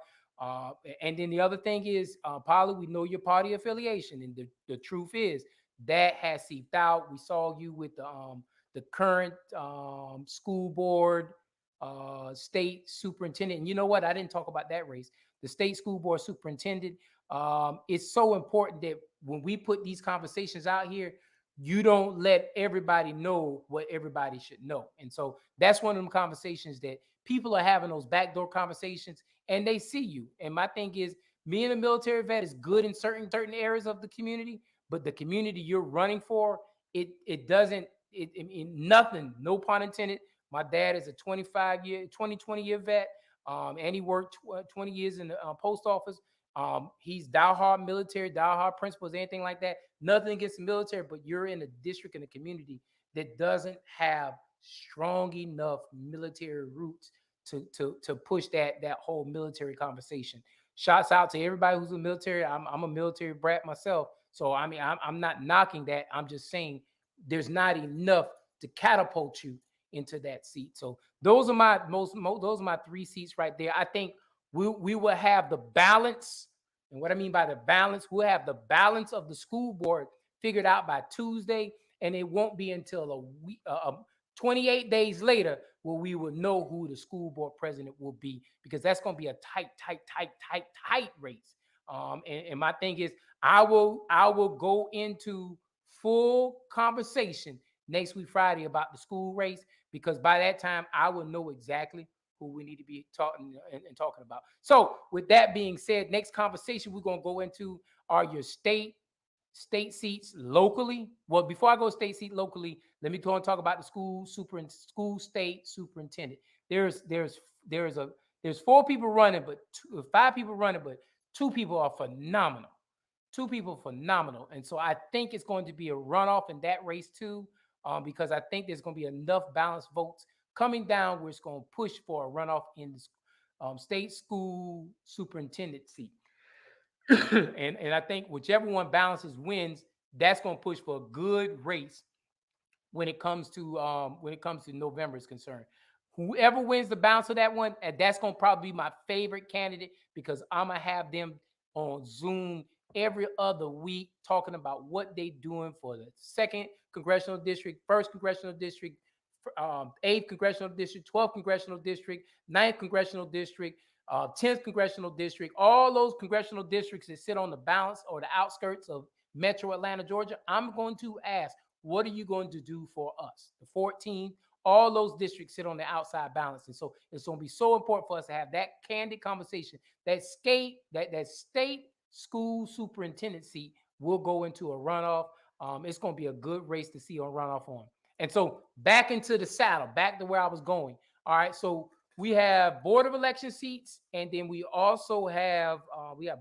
And then the other thing is, Polly, we know your party affiliation. And the truth is that has seeped out. We saw you with the current school board state superintendent. And you know what? I didn't talk about that race. The state school board superintendent. It's so important that when we put these conversations out here, you don't let everybody know what everybody should know. And so that's one of them conversations that people are having, those backdoor conversations, and they see you. And my thing is, me and a military vet is good in certain areas of the community, but the community you're running for, it doesn't, nothing, no pun intended. My dad is a 20 year vet. And he worked 20 years in the post office. He's diehard military, diehard principles, anything like that. Nothing against the military, but you're in a district in a community that doesn't have strong enough military roots to push that whole military conversation. Shouts out to everybody who's in the military. I'm a military brat myself, so I mean I'm not knocking that. I'm just saying there's not enough to catapult you into that seat. So those are my those are my 3 seats right there. I think we will have the balance. And what I mean by the balance, we'll have the balance of the school board figured out by Tuesday, and it won't be until a week, 28 days later, where we will know who the school board president will be, because that's going to be a tight race. And my thing is, I will go into full conversation next week Friday about the school race, because by that time I will know exactly who we need to be talking and talking about. So with that being said, next conversation we're going to go into are your state seats locally. Well, before I go state seat locally, let me go and talk about the school state superintendent. There's 4 people running, but 5 people running, but 2 people are phenomenal. 2 people phenomenal. And so I think it's going to be a runoff in that race too, because I think there's going to be enough balanced votes coming down where it's going to push for a runoff in the state school superintendent seat. and I think whichever one balances wins, that's going to push for a good race when it comes to November is concerned. Whoever wins the balance of that one, and that's going to probably be my favorite candidate, because I'm going to have them on Zoom every other week talking about what they're doing for the 2nd congressional district, 1st congressional district, 8th congressional district, 12th congressional district, 9th congressional district, 10th congressional district, all those congressional districts that sit on the balance or the outskirts of Metro Atlanta, Georgia. I'm going to ask, what are you going to do for us? The 14th, all those districts sit on the outside balance. And so it's going to be so important for us to have that candid conversation. That state school superintendent seat will go into a runoff. It's going to be a good race to see on runoff on. And so back into the saddle, back to where I was going. All right. So we have board of election seats, and then we also have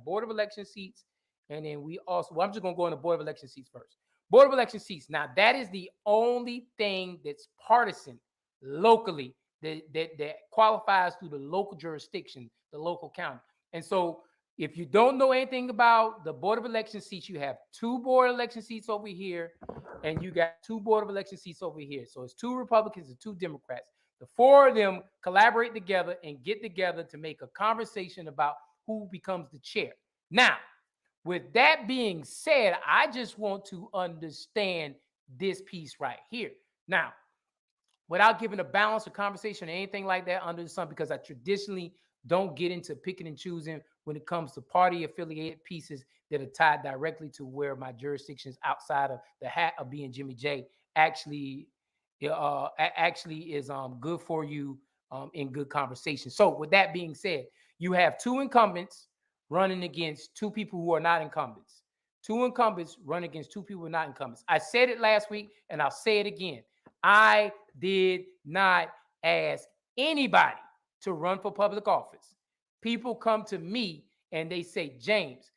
board of election seats, and then we also, well, I'm just going to go into board of election seats first. Board of election seats. Now, that is the only thing that's partisan locally that qualifies through the local jurisdiction, the local county. And so If you don't know anything about the Board of Election seats, you have 2 Board of Election seats over here, and you got 2 Board of Election seats over here. So it's 2 Republicans and 2 Democrats. The 4 of them collaborate together and get together to make a conversation about who becomes the chair. Now, with that being said, I just want to understand this piece right here. Now, without giving a balance of conversation or anything like that under the sun, because I traditionally don't get into picking and choosing when it comes to party affiliated pieces that are tied directly to where my jurisdictions outside of the hat of being Jimmy J actually is good for you in good conversation. So with that being said, you have 2 incumbents running against 2 people who are not incumbents. 2 incumbents run against 2 people who are not incumbents. I said it last week and I'll say it again. I did not ask anybody to run for public office. People come to me and they say, James,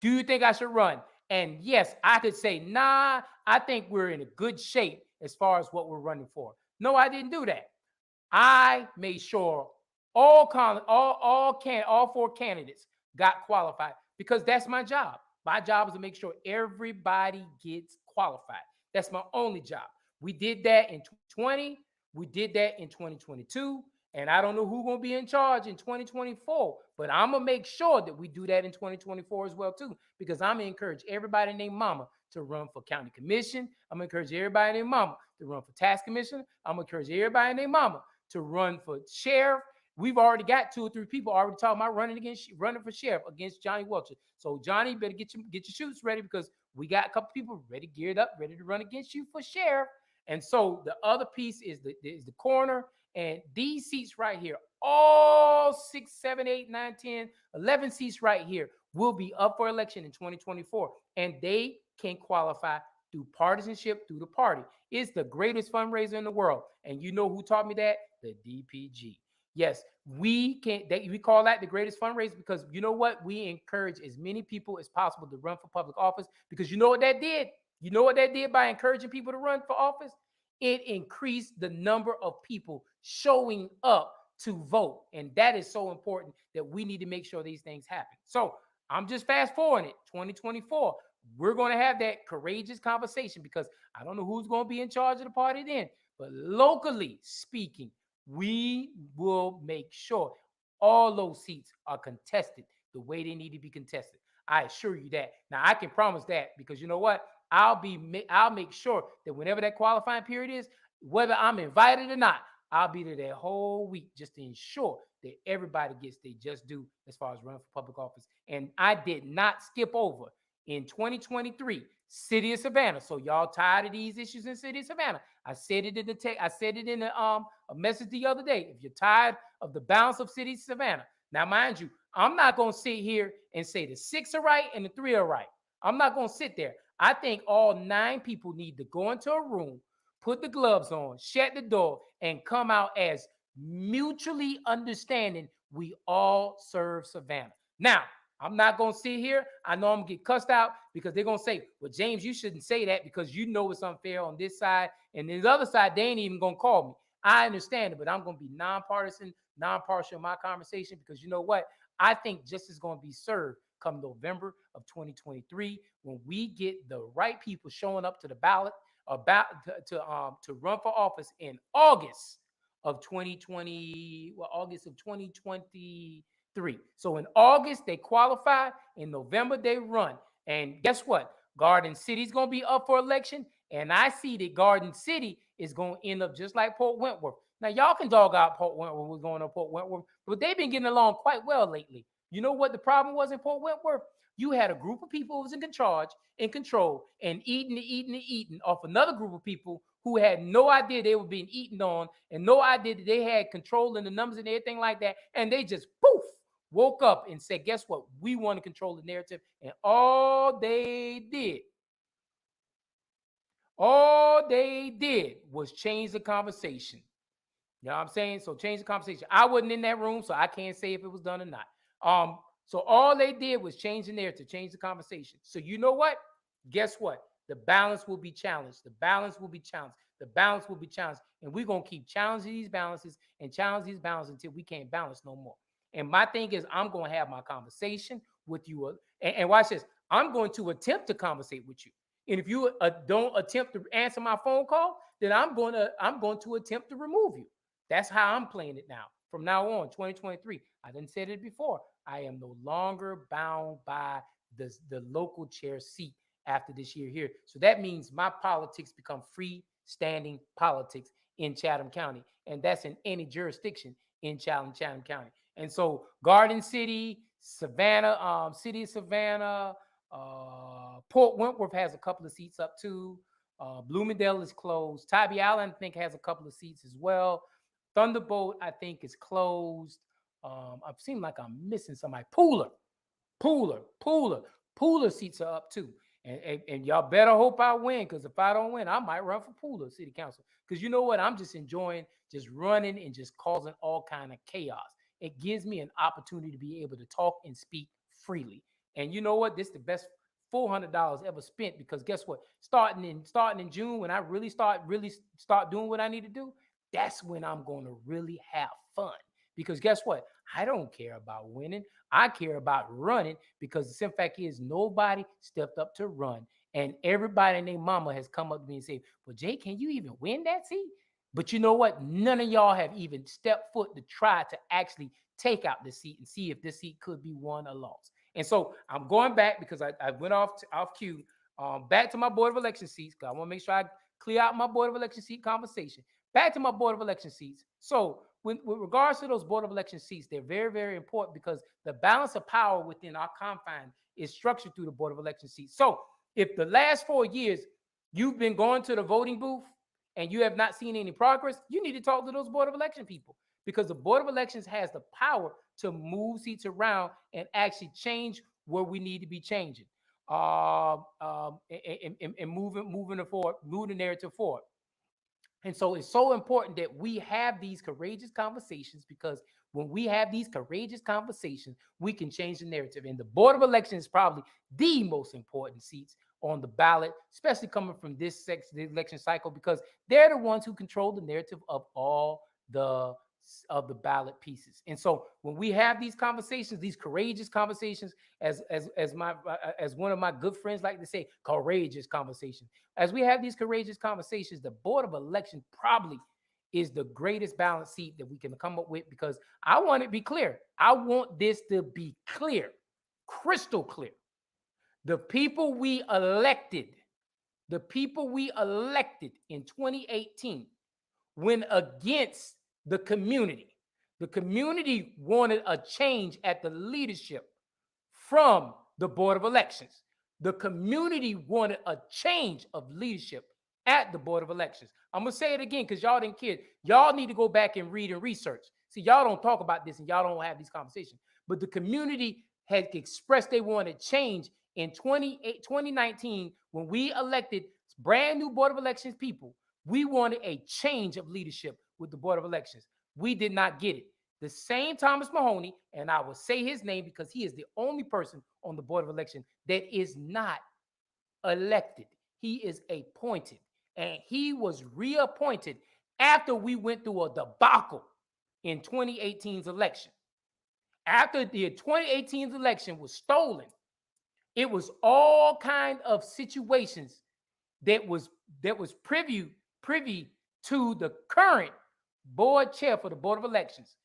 do you think I should run? And yes, I could say, nah, I think we're in a good shape as far as what we're running for. No, I didn't do that. I made sure all 4 candidates got qualified because that's my job. My job is to make sure everybody gets qualified. That's my only job. We did that in 2020. We did that in 2022. And I don't know who's going to be in charge in 2024, but I'm going to make sure that we do that in 2024 as well, too, because I'm going to encourage everybody named Mama to run for county commission. I'm going to encourage everybody named Mama to run for tax commission. I'm going to encourage everybody named Mama to run for sheriff. We've already got 2 or 3 people already talking about running for sheriff against Johnny Welcher. So Johnny, better get your shoots ready because we got a couple people ready, geared up, ready to run against you for sheriff. And so the other piece is the coroner. And these seats right here, all 6, 7, 8, 9, 10, 11 seats right here will be up for election in 2024. And they can qualify through partisanship, through the party. It's the greatest fundraiser in the world. And you know who taught me that? The DPG. Yes, we call that the greatest fundraiser because you know what? We encourage as many people as possible to run for public office because you know what that did? You know what that did by encouraging people to run for office? It increased the number of people showing up to vote. And that is so important that we need to make sure these things happen. So I'm just fast forwarding it. 2024, we're going to have that courageous conversation because I don't know who's going to be in charge of the party then. But locally speaking, we will make sure all those seats are contested the way they need to be contested. I assure you that. Now, I can promise that because you know what? I'll make sure that whenever that qualifying period is, whether I'm invited or not, I'll be there that whole week just to ensure that everybody gets their just due as far as running for public office. And I did not skip over in 2023, City of Savannah. So y'all tired of these issues in City of Savannah? I said it in the text. I said it in a message the other day. If you're tired of the balance of City of Savannah, now mind you, I'm not going to sit here and say the 6 are right and the 3 are right. I'm not going to sit there. I think all 9 people need to go into a room, put the gloves on, shut the door, and come out as mutually understanding we all serve Savannah. Now, I'm not going to sit here. I know I'm going to get cussed out because they're going to say, well, James, you shouldn't say that because you know it's unfair on this side. And then the other side, they ain't even going to call me. I understand it, but I'm going to be nonpartisan, non-partial in my conversation because you know what? I think justice is going to be served come November of 2023 when we get the right people showing up to the ballot to run for office in August of 2023. So in August they qualify, in November they run. And guess what? Garden City is going to be up for election, and I see that Garden City is going to end up just like Port Wentworth. Now y'all can dog out Port Wentworth. We're going to Port Wentworth, but they've been getting along quite well lately. You know what the problem was in Port Wentworth? You had a group of people who was in control, and eating off another group of people who had no idea they were being eaten on and no idea that they had control in the numbers and everything like that. And they just poof, woke up and said, guess what? We want to control the narrative. And all they did was change the conversation. You know what I'm saying? So change the conversation. I wasn't in that room, so I can't say if it was done or not. So all they did was change the narrative, change the conversation. So you know what? Guess what? The balance will be challenged. The balance will be challenged. The balance will be challenged. And we're going to keep challenging these balances and challenge these balances until we can't balance no more. And my thing is, I'm going to have my conversation with you. And watch this. I'm going to attempt to conversate with you. And if you don't attempt to answer my phone call, then I'm going to attempt to remove you. That's how I'm playing it now. From now on, 2023. I didn't say it before. I am no longer bound by the local chair seat after this year here. So that means my politics become freestanding politics in Chatham County. And that's in any jurisdiction in Chatham County. And so Garden City, Savannah, City of Savannah, Port Wentworth has a couple of seats up too. Bloomingdale is closed. Tybee Island, I think, has a couple of seats as well. Thunderbolt, I think, is closed. I've seen like I'm missing somebody. Pooler seats are up too. And y'all better hope I win, because if I don't win, I might run for Pooler City Council. Because you know what? I'm just enjoying just running and just causing all kind of chaos. It gives me an opportunity to be able to talk and speak freely. And you know what? This is the best $400 ever spent, because guess what? Starting in June, when I really start doing what I need to do, that's when I'm going to really have fun. Because guess what? I don't care about winning. I care about running, because the simple fact is nobody stepped up to run. And everybody and their mama has come up to me and said, well, Jay, can you even win that seat? But you know what? None of y'all have even stepped foot to try to actually take out the seat and see if this seat could be won or lost. And so I'm going back, because I went off cue, back to my Board of Election seats, because I want to make sure I clear out my Board of Election seat conversation. Back to my Board of Election seats. So with regards to those Board of Election seats, they're very, very important, because the balance of power within our confine is structured through the Board of Election seats. So if the last 4 years you've been going to the voting booth and you have not seen any progress, you need to talk to those Board of Election people, because the Board of Elections has the power to move seats around and actually change where we need to be changing, and moving the narrative forward. And so it's so important that we have these courageous conversations, because when we have these courageous conversations, we can change the narrative. And the Board of Elections is probably the most important seats on the ballot, especially coming from this election cycle, because they're the ones who control the narrative of all the ballot pieces. And so when we have these conversations, these courageous conversations, as one of my good friends like to say, courageous conversations. As we have these courageous conversations, the Board of Election probably is the greatest balance seat that we can come up with, because I want it to be clear. I want this to be clear, crystal clear. The people we elected in 2018 went against the community. The community wanted a change at the leadership from the Board of Elections. The community wanted a change of leadership at the Board of Elections. I'm going to say it again, because y'all didn't care. Y'all need to go back and read and research. See, y'all don't talk about this and y'all don't have these conversations. But the community had expressed they wanted change in 2019 when we elected brand new Board of Elections people. We wanted a change of leadership with the Board of Elections. We did not get it. The same Thomas Mahoney, and I will say his name because he is the only person on the Board of Election that is not elected. He is appointed, and he was reappointed after we went through a debacle in 2018's election. After the 2018's election was stolen, it was all kind of situations that was privy to the current board chair for the Board of Elections,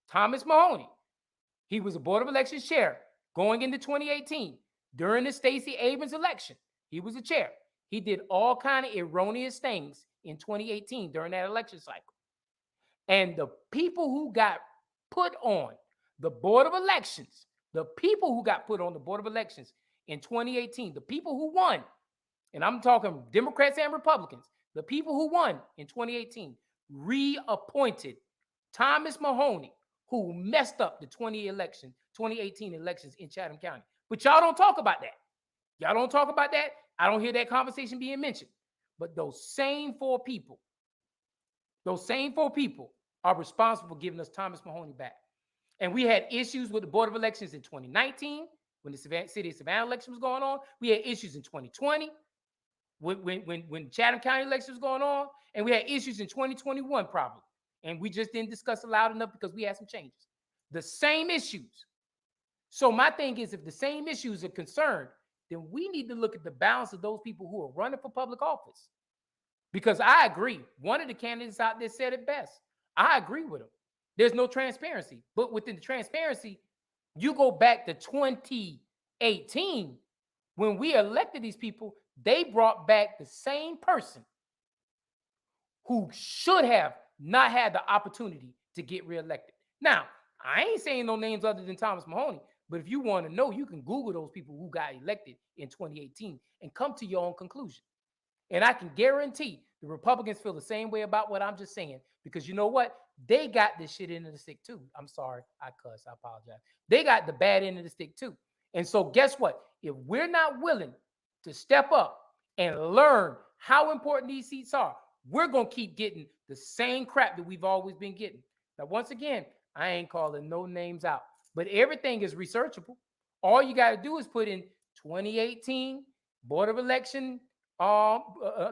Thomas Mahoney. He was a Board of Elections chair going into 2018 during the Stacey Abrams election. He was a chair. He did all kind of erroneous things in 2018 during that election cycle. And the people who got put on the Board of Elections, in 2018, the people who won, and I'm talking Democrats and Republicans, the people who won in 2018 reappointed Thomas Mahoney, who messed up the 2018 elections in Chatham County. But y'all don't talk about that. Y'all don't talk about that. I don't hear that conversation being mentioned. But those same four people are responsible for giving us Thomas Mahoney back. And we had issues with the Board of Elections in 2019 when the city of Savannah election was going on. We had issues in 2020 when Chatham County election was going on. And we had issues in 2021 probably. And we just didn't discuss it loud enough because we had some changes. The same issues. So my thing is, if the same issues are concerned, then we need to look at the balance of those people who are running for public office. Because I agree. One of the candidates out there said it best. I agree with him. There's no transparency. But within the transparency, you go back to 2018, when we elected these people, they brought back the same person who should have not had the opportunity to get reelected. Now, I ain't saying no names other than Thomas Mahoney, but if you want to know, you can Google those people who got elected in 2018 and come to your own conclusion. And I can guarantee the Republicans feel the same way about what I'm just saying, because you know what? They got this shit into the stick too. I'm sorry. I cuss. I apologize. They got the bad end of the stick too. And so guess what? If we're not willing to step up and learn how important these seats are, we're going to keep getting the same crap that we've always been getting. Now, once again, I ain't calling no names out, but everything is researchable. All you got to do is put in 2018 Board of Election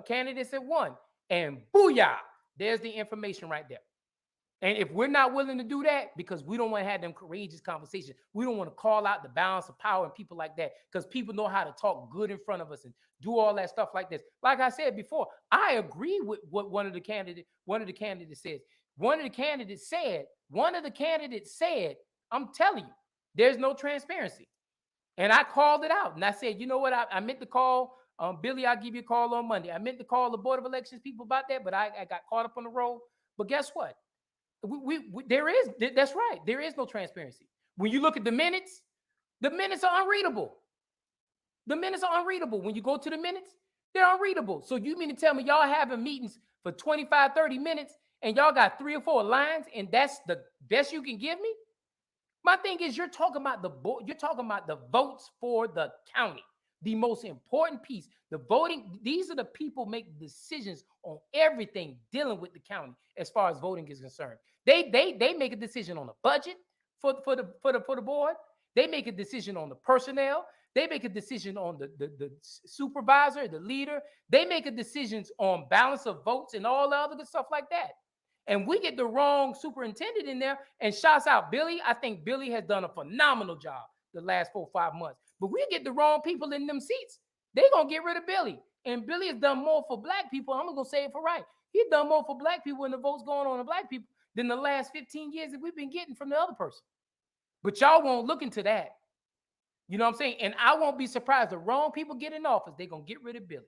candidates that won, and booyah, there's the information right there. And if we're not willing to do that, because we don't want to have them courageous conversations, we don't want to call out the balance of power and people like that, because people know how to talk good in front of us and do all that stuff like this. Like I said before, I agree with what one of the candidates says. One of the candidates said, I'm telling you, there's no transparency. And I called it out. And I said, you know what? I meant to call Billy, I'll give you a call on Monday. I meant to call the Board of Elections people about that, but I got caught up on the road. But guess what? That's right. There is no transparency. When you look at the minutes are unreadable. The minutes are unreadable. When you go to the minutes, they're unreadable. So you mean to tell me y'all having meetings for 25, 30 minutes and y'all got 3 or 4 lines and that's the best you can give me? My thing is, you're talking about the votes for the county, the most important piece. The voting, these are the people make decisions on everything dealing with the county as far as voting is concerned. They make a decision on the budget for the board. They make a decision on the personnel. They make a decision on the supervisor, the leader. They make a decisions on balance of votes and all the other good stuff like that. And we get the wrong superintendent in there, and shouts out Billy. I think Billy has done a phenomenal job the last 4 or 5 months. But we get the wrong people in them seats, they're going to get rid of Billy. And Billy has done more for black people. I'm going to say it for right. He's done more for black people and the votes going on to black people than the last 15 years that we've been getting from the other person. But y'all won't look into that. You know what I'm saying? And I won't be surprised. The wrong people get in office, they're going to get rid of Billy.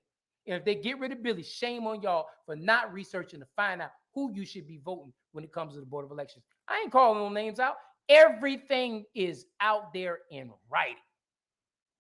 And if they get rid of Billy, shame on y'all for not researching to find out who you should be voting when it comes to the Board of Elections. I ain't calling no names out. Everything is out there in writing.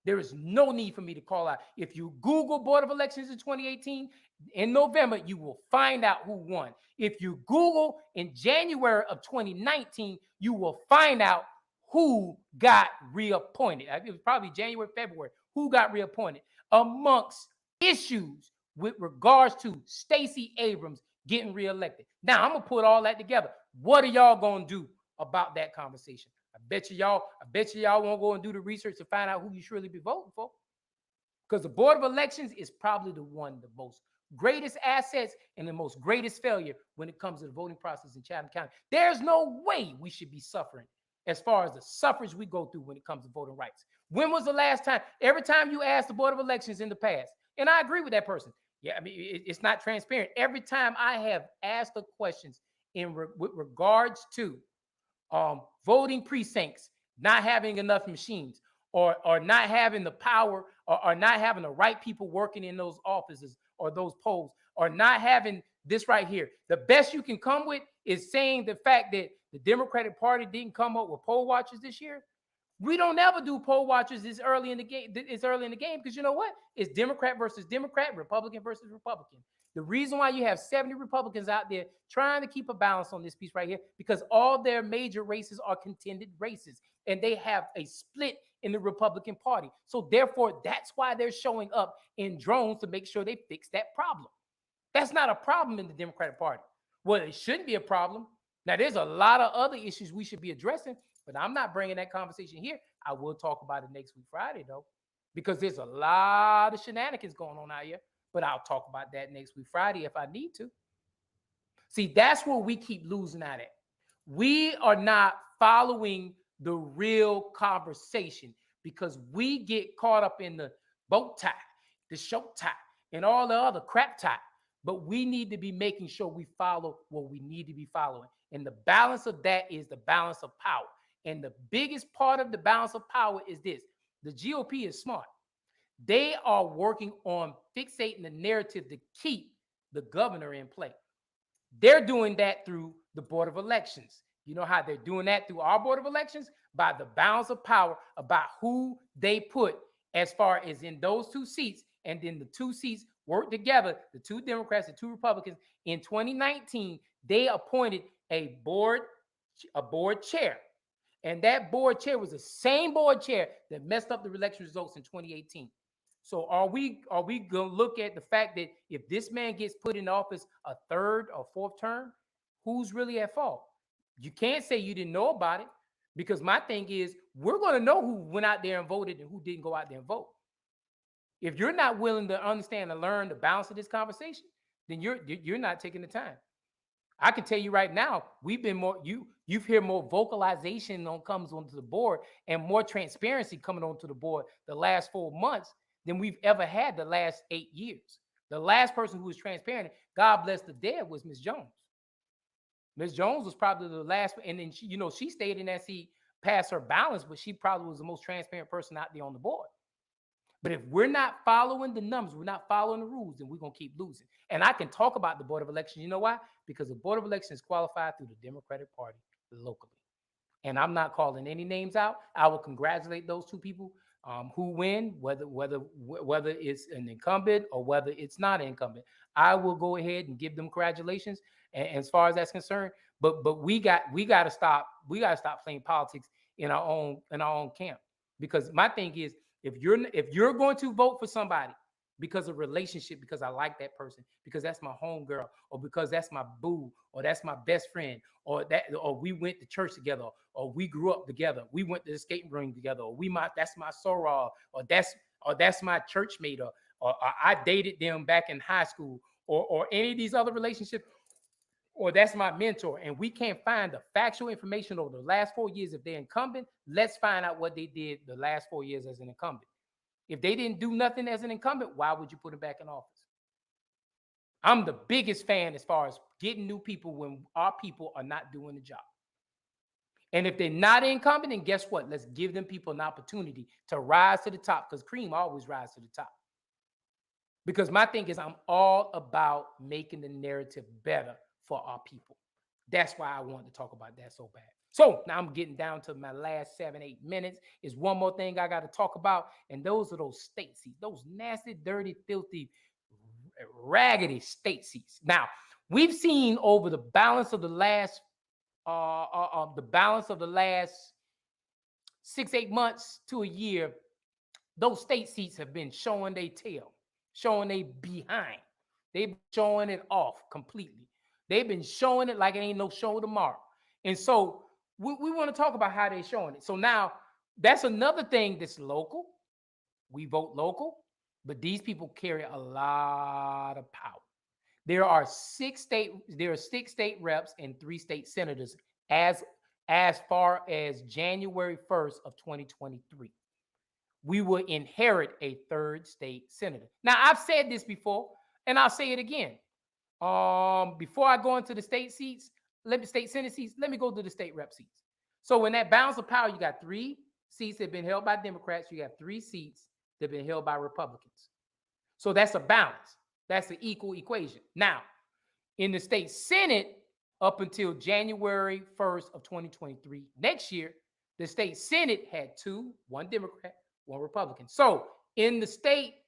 There is no need for me to call out. If you Google Board of Elections in 2018, in November, you will find out who won. If you Google in January of 2019, you will find out who got reappointed. It was probably January, February, who got reappointed amongst issues with regards to Stacey Abrams getting reelected. Now, I'm going to put all that together. What are y'all going to do about that conversation? I bet you y'all won't go and do the research to find out who you should really be voting for. Because the Board of Elections is probably the most greatest assets and the most greatest failure when it comes to the voting process in Chatham County. There's no way we should be suffering as far as the suffrage we go through when it comes to voting rights. When was the last time? Every time you asked the Board of Elections in the past, and I agree with that person. Yeah, I mean, it's not transparent. Every time I have asked the questions with regards to voting precincts not having enough machines, or not having the power, or not having the right people working in those offices or those polls, or not having this right here. The best you can come with is saying the fact that the Democratic Party didn't come up with poll watchers this year. We don't ever do poll watchers this early in the game. It's early in the game because you know what? It's Democrat versus Democrat, Republican versus Republican. The reason why you have 70 Republicans out there trying to keep a balance on this piece right here, because all their major races are contended races, and they have a split in the Republican Party. So therefore, that's why they're showing up in drones to make sure they fix that problem. That's not a problem in the Democratic Party. Well, it shouldn't be a problem. Now, there's a lot of other issues we should be addressing, but I'm not bringing that conversation here. I will talk about it next week, Friday, though, because there's a lot of shenanigans going on out here. But I'll talk about that next week, Friday, if I need to. See, that's where we keep losing out at. We are not following the real conversation, because we get caught up in the bow tie, the show tie, and all the other crap tie. But we need to be making sure we follow what we need to be following. And the balance of that is the balance of power. And the biggest part of the balance of power is this: the GOP is smart. They are working on fixating the narrative to keep the governor in play. They're doing that through the Board of Elections. You know how they're doing that through our Board of Elections? By the balance of power about who they put as far as in those two seats. And then the two seats work together, the two Democrats, the two Republicans. In 2019, they appointed a board chair. And that board chair was the same board chair that messed up the election results in 2018. So are we going to look at the fact that if this man gets put in office a third or fourth term, who's really at fault? You can't say you didn't know about it, because my thing is, we're going to know who went out there and voted and who didn't go out there and vote. If you're not willing to understand and learn the balance of this conversation, then you're not taking the time. I can tell you right now, we've been more, you've heard more vocalization comes onto the board and more transparency coming onto the board the last 4 months than we've ever had the last 8 years. The last person who was transparent, God bless the dead, was Ms. Jones. Ms. Jones was probably the last, and then she stayed in that seat past her balance, but she probably was the most transparent person out there on the board. But if we're not following the numbers, we're not following the rules, then we're going to keep losing. And I can talk about the Board of Elections. You know why? Because the Board of Elections is qualified through the Democratic Party locally. And I'm not calling any names out. I will congratulate those two people who win, whether it's an incumbent or whether it's not an incumbent. I will go ahead and give them congratulations. And as far as that's concerned, but we got to stop playing politics in our own camp. Because my thing is, if you're going to vote for somebody because of relationship, because I like that person, because that's my homegirl, or because that's my boo, or that's my best friend, or we went to church together, or we grew up together, we went to the skating rink together, or that's my soror, or that's my church mate, or I dated them back in high school, or any of these other relationships, or that's my mentor, and we can't find the factual information over the last 4 years. If they're incumbent, let's find out what they did the last 4 years as an incumbent. If they didn't do nothing as an incumbent, why would you put them back in office? I'm the biggest fan as far as getting new people when our people are not doing the job. And if they're not incumbent, then guess what? Let's give them people an opportunity to rise to the top, because cream always rises to the top. Because my thing is, I'm all about making the narrative better for our people. That's why I wanted to talk about that so bad. So now I'm getting down to my last 7-8 minutes. Is one more thing I got to talk about, and those are those state seats, those nasty, dirty, filthy, raggedy state seats. Now, we've seen over the balance of the last 6-8 months to a year, those state seats have been showing their tail, showing they behind. They've been showing it off completely. They've been showing it like it ain't no show tomorrow. And so we want to talk about how they're showing it. So now that's another thing that's local. We vote local, but these people carry a lot of power. There are 6 state reps and 3 state senators as far as January 1st of 2023. We will inherit a 3rd state senator. Now, I've said this before, and I'll say it again. Before I go into the state seats, state senate seats, let me go to the state rep seats. So in that balance of power, you got 3 seats that have been held by Democrats. You got 3 seats that have been held by Republicans. So that's a balance. That's an equal equation. Now, in the state Senate, up until January 1st of 2023, next year, the state Senate had 2, 1 Democrat, 1 Republican. So in the state,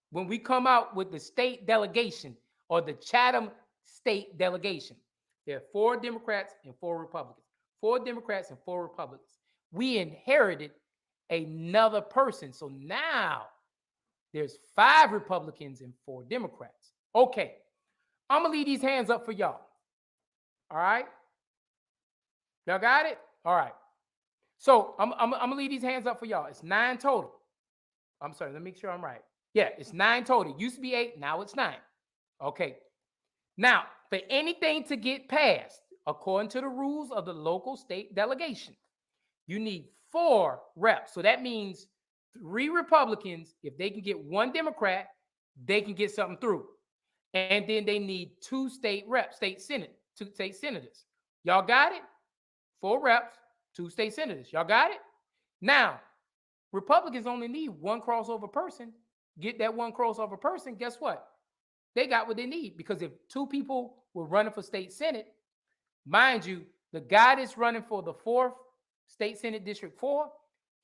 when we come out with the state delegation or the Chatham state delegation, there are 4 Democrats and 4 Republicans. 4 Democrats and 4 Republicans. We inherited another person. So now there's 5 Republicans and 4 Democrats. Okay, I'm going to leave these hands up for y'all. All right? Y'all got it? All right. So I'm going to leave these hands up for y'all. It's 9 total. I'm sorry, let me make sure I'm right. Yeah, it's 9 total. It used to be 8, now it's 9. Okay. Now, for anything to get passed, according to the rules of the local state delegation, you need 4 reps. So that means 3 Republicans, if they can get 1 Democrat, they can get something through. And then they need 2 state reps, 2 state senators. Y'all got it? 4 reps, 2 state senators. Y'all got it? Now, Republicans only need 1 crossover person. Get that 1 crossover person, guess what? They got what they need, because if 2 people were running for state senate, mind you, the guy that's running for the 4th state senate district 4,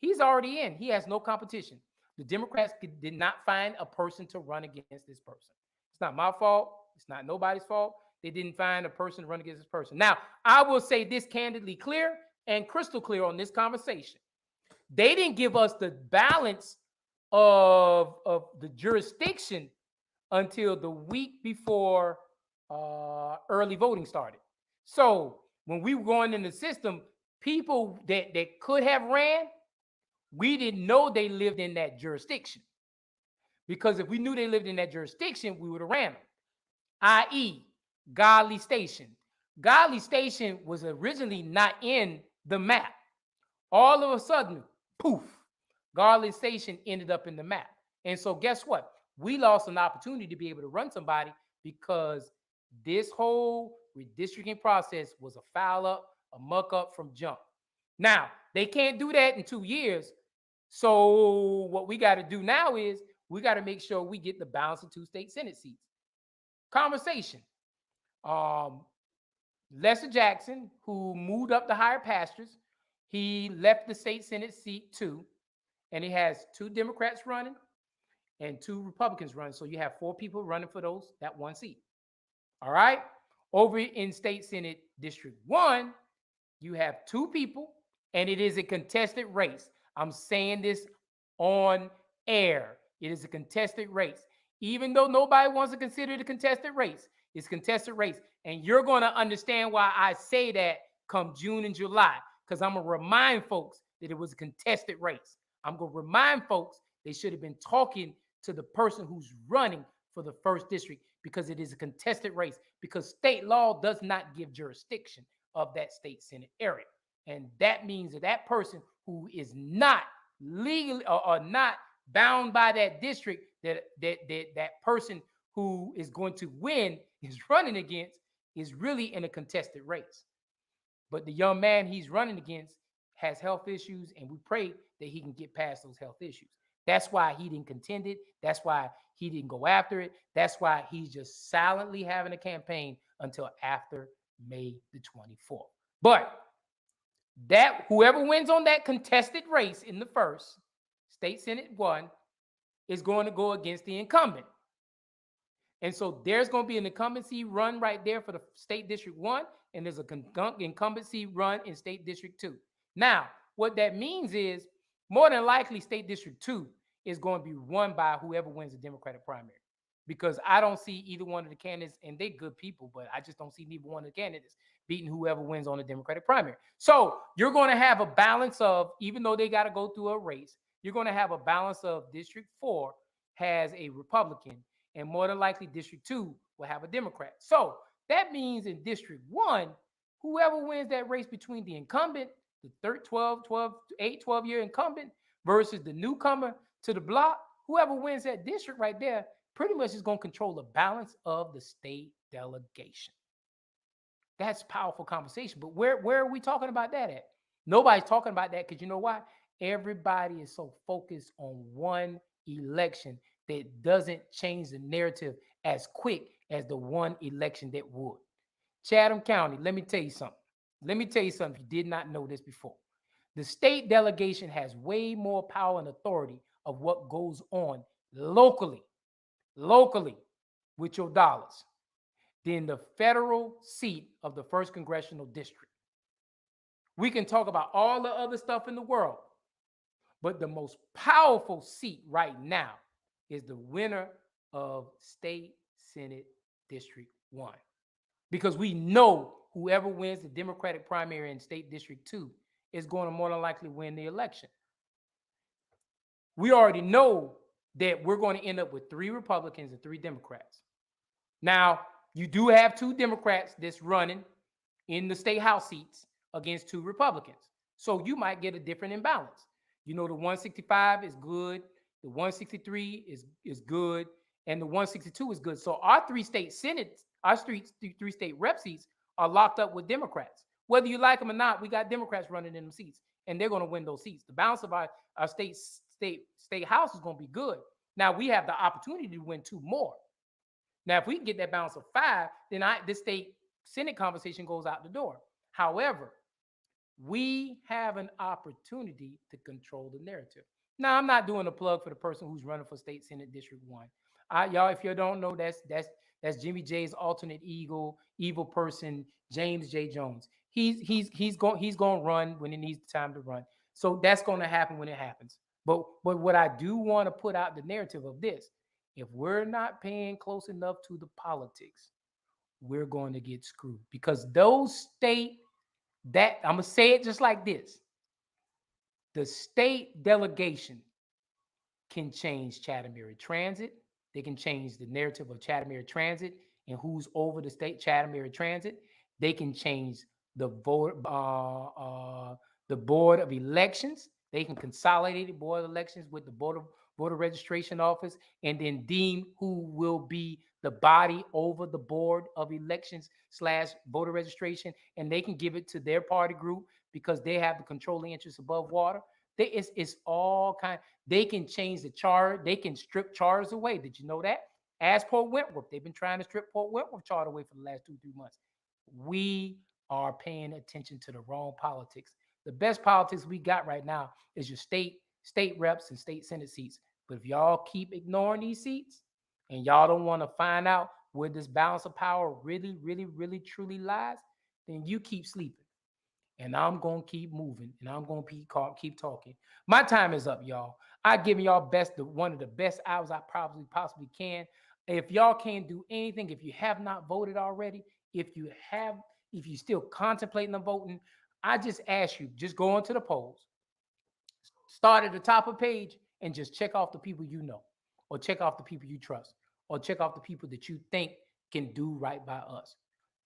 he's already in. He has no competition. The Democrats did not find a person to run against this person. It's not my fault. It's not nobody's fault. They didn't find a person to run against this person. Now, I will say this candidly clear and crystal clear on this conversation. They didn't give us the balance of the jurisdiction until the week before early voting started. So when we were going in the system, people that could have ran, we didn't know they lived in that jurisdiction. Because if we knew they lived in that jurisdiction, we would have ran them. I.e., Godly Station. Godly Station was originally not in the map. All of a sudden, poof, Godly Station ended up in the map. And so guess what? We lost an opportunity to be able to run somebody because this whole redistricting process was a foul up, a muck up from jump. Now, they can't do that in 2 years. So what we got to do now is we got to make sure we get the balance of 2 state senate seats. Conversation. Lester Jackson, who moved up the higher pastures, he left the state senate seat 2, and he has 2 Democrats running and 2 Republicans running. So you have 4 people running for that 1 seat. All right. Over in state senate district 1, you have 2 people, and it is a contested race. I'm saying this on air. It is a contested race. Even though nobody wants to consider it a contested race, it's a contested race. And you're going to understand why I say that come June and July, because I'm going to remind folks that it was a contested race. I'm going to remind folks they should have been talking to the person who's running for the 1st district, because it is a contested race, because state law does not give jurisdiction of that state senate area. And that means that that person who is not legally or not bound by that district that person who is going to win is running against is really in a contested race. But the young man he's running against has health issues, and we pray that he can get past those health issues. That's why he didn't contend it. That's why he didn't go after it. That's why he's just silently having a campaign until after May the 24th. But that whoever wins on that contested race in the 1st state senate 1 is going to go against the incumbent. And so there's going to be an incumbency run right there for the state district 1, and there's an incumbency run in state district 2. Now, what that means is more than likely state district 2 is going to be won by whoever wins the Democratic primary, because I don't see either one of the candidates, and they're good people, but I just don't see neither one of the candidates beating whoever wins on the Democratic primary. So you're going to have a balance of, even though they got to go through a race, you're going to have a balance of district 4 has a Republican, and more than likely district 2 will have a Democrat. So that means in district 1, whoever wins that race between the incumbent, the 12-year incumbent versus the newcomer to the block, whoever wins that district right there pretty much is going to control the balance of the state delegation. That's powerful conversation. But where are we talking about that at? Nobody's talking about that, because you know why? Everybody is so focused on one election that doesn't change the narrative as quick as the one election that would. Chatham County, let me tell you something. Let me tell you something if you did not know this before. The state delegation has way more power and authority of what goes on locally with your dollars than the federal seat of the 1st Congressional District. We can talk about all the other stuff in the world, but the most powerful seat right now is the winner of State Senate District 1. Because we know whoever wins the Democratic primary in State District 2 is going to more than likely win the election. We already know that we're going to end up with 3 Republicans and 3 Democrats. Now, you do have 2 Democrats that's running in the state house seats against 2 Republicans. So you might get a different imbalance. You know, the 165 is good, the 163 is good, and the 162 is good. So our 3 state Senate, our 3 state rep seats are locked up with Democrats. Whether you like them or not, we got Democrats running in them seats, and they're going to win those seats. The balance of our state house is going to be good. Now we have the opportunity to win 2 more. Now, if we can get that balance of 5, then this state Senate conversation goes out the door. However, we have an opportunity to control the narrative. Now, I'm not doing a plug for the person who's running for state Senate District 1. Y'all, if you don't know, that's Jimmy J's alternate evil person, James J. Jones. He's going to run when it needs time to run. So that's going to happen when it happens. But what I do want to put out the narrative of this, if we're not paying close enough to the politics, we're going to get screwed, because those state that I'm going to say it just like this. The state delegation can change Chatham Area Transit. They can change the narrative of Chatham Area Transit and who's over the state Chatham Area Transit. They can change the board of elections. They can consolidate the board of elections with the voter registration office, and then deem who will be the body over the board of elections / voter registration, and they can give it to their party group because they have the controlling interest above water. It's all kind. They can change the charter. They can strip charters away. Did you know that? As Port Wentworth, they've been trying to strip Port Wentworth charter away for the last 2-3 months. We are paying attention to the wrong politics. The best politics we got right now is your state reps and state Senate seats. But if y'all keep ignoring these seats and y'all don't want to find out where this balance of power really, really, really, truly lies, then you keep sleeping. And I'm going to keep moving, and I'm going to keep talking. My time is up, y'all. I give y'all one of the best hours I probably possibly can. If y'all can't do anything, if you have not voted already, if you still contemplating on voting, I just ask you, just go into the polls, start at the top of the page, and just check off the people you know, or check off the people you trust, or check off the people that you think can do right by us.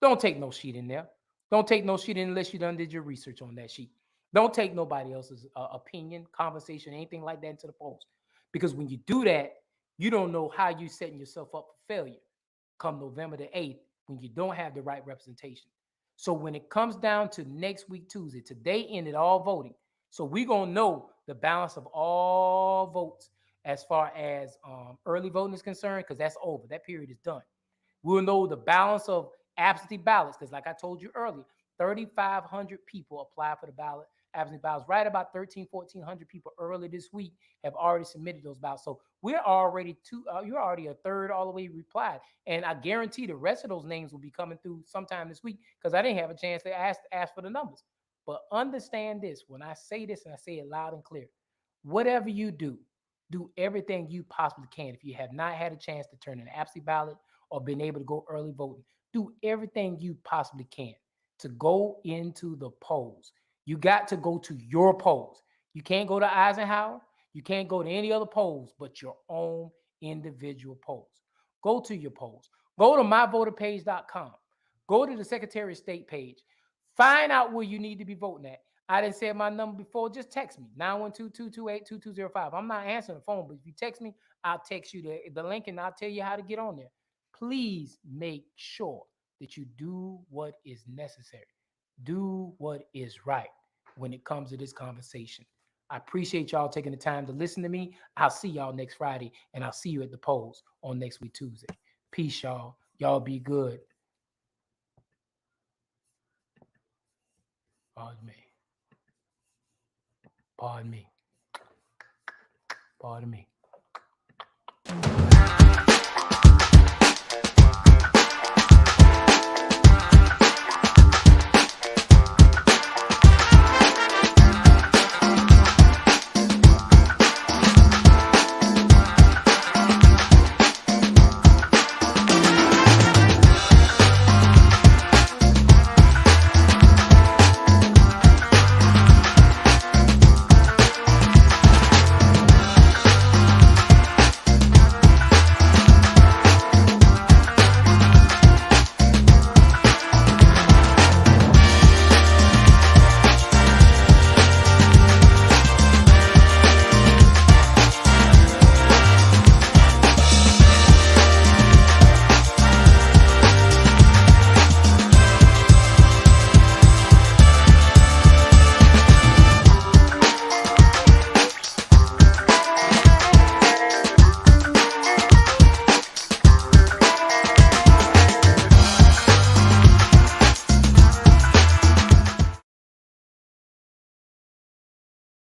Don't take no sheet in there. Don't take no sheet unless you done did your research on that sheet. Don't take nobody else's opinion, conversation, anything like that into the polls. Because when you do that, you don't know how you're setting yourself up for failure come November the 8th when you don't have the right representation. So when it comes down to next week, Tuesday, today ended all voting. So we're going to know the balance of all votes as far as early voting is concerned, because that's over. That period is done. We'll know the balance of absentee ballots, because like I told you earlier, 3,500 people apply for the ballot, absentee ballots. Right about 1,400 people early this week have already submitted those ballots. So we're already you're already a third all the way replied. And I guarantee the rest of those names will be coming through sometime this week, because I didn't have a chance to ask for the numbers. But understand this, when I say this, and I say it loud and clear, whatever you do everything you possibly can. If you have not had a chance to turn in an absentee ballot or been able to go early voting, do everything you possibly can to go into the polls. You got to go to your polls. You can't go to Eisenhower. You can't go to any other polls but your own individual polls. Go to your polls. Go to myvoterpage.com. Go to the Secretary of State page. Find out where you need to be voting at. I didn't say my number before. Just text me, 912-228-2205. I'm not answering the phone, but if you text me, I'll text you the link, and I'll tell you how to get on there. Please make sure that you do what is necessary. Do what is right when it comes to this conversation. I appreciate y'all taking the time to listen to me. I'll see y'all next Friday, and I'll see you at the polls on next week, Tuesday. Peace, y'all. Y'all be good. Pardon me. Pardon me. Pardon me.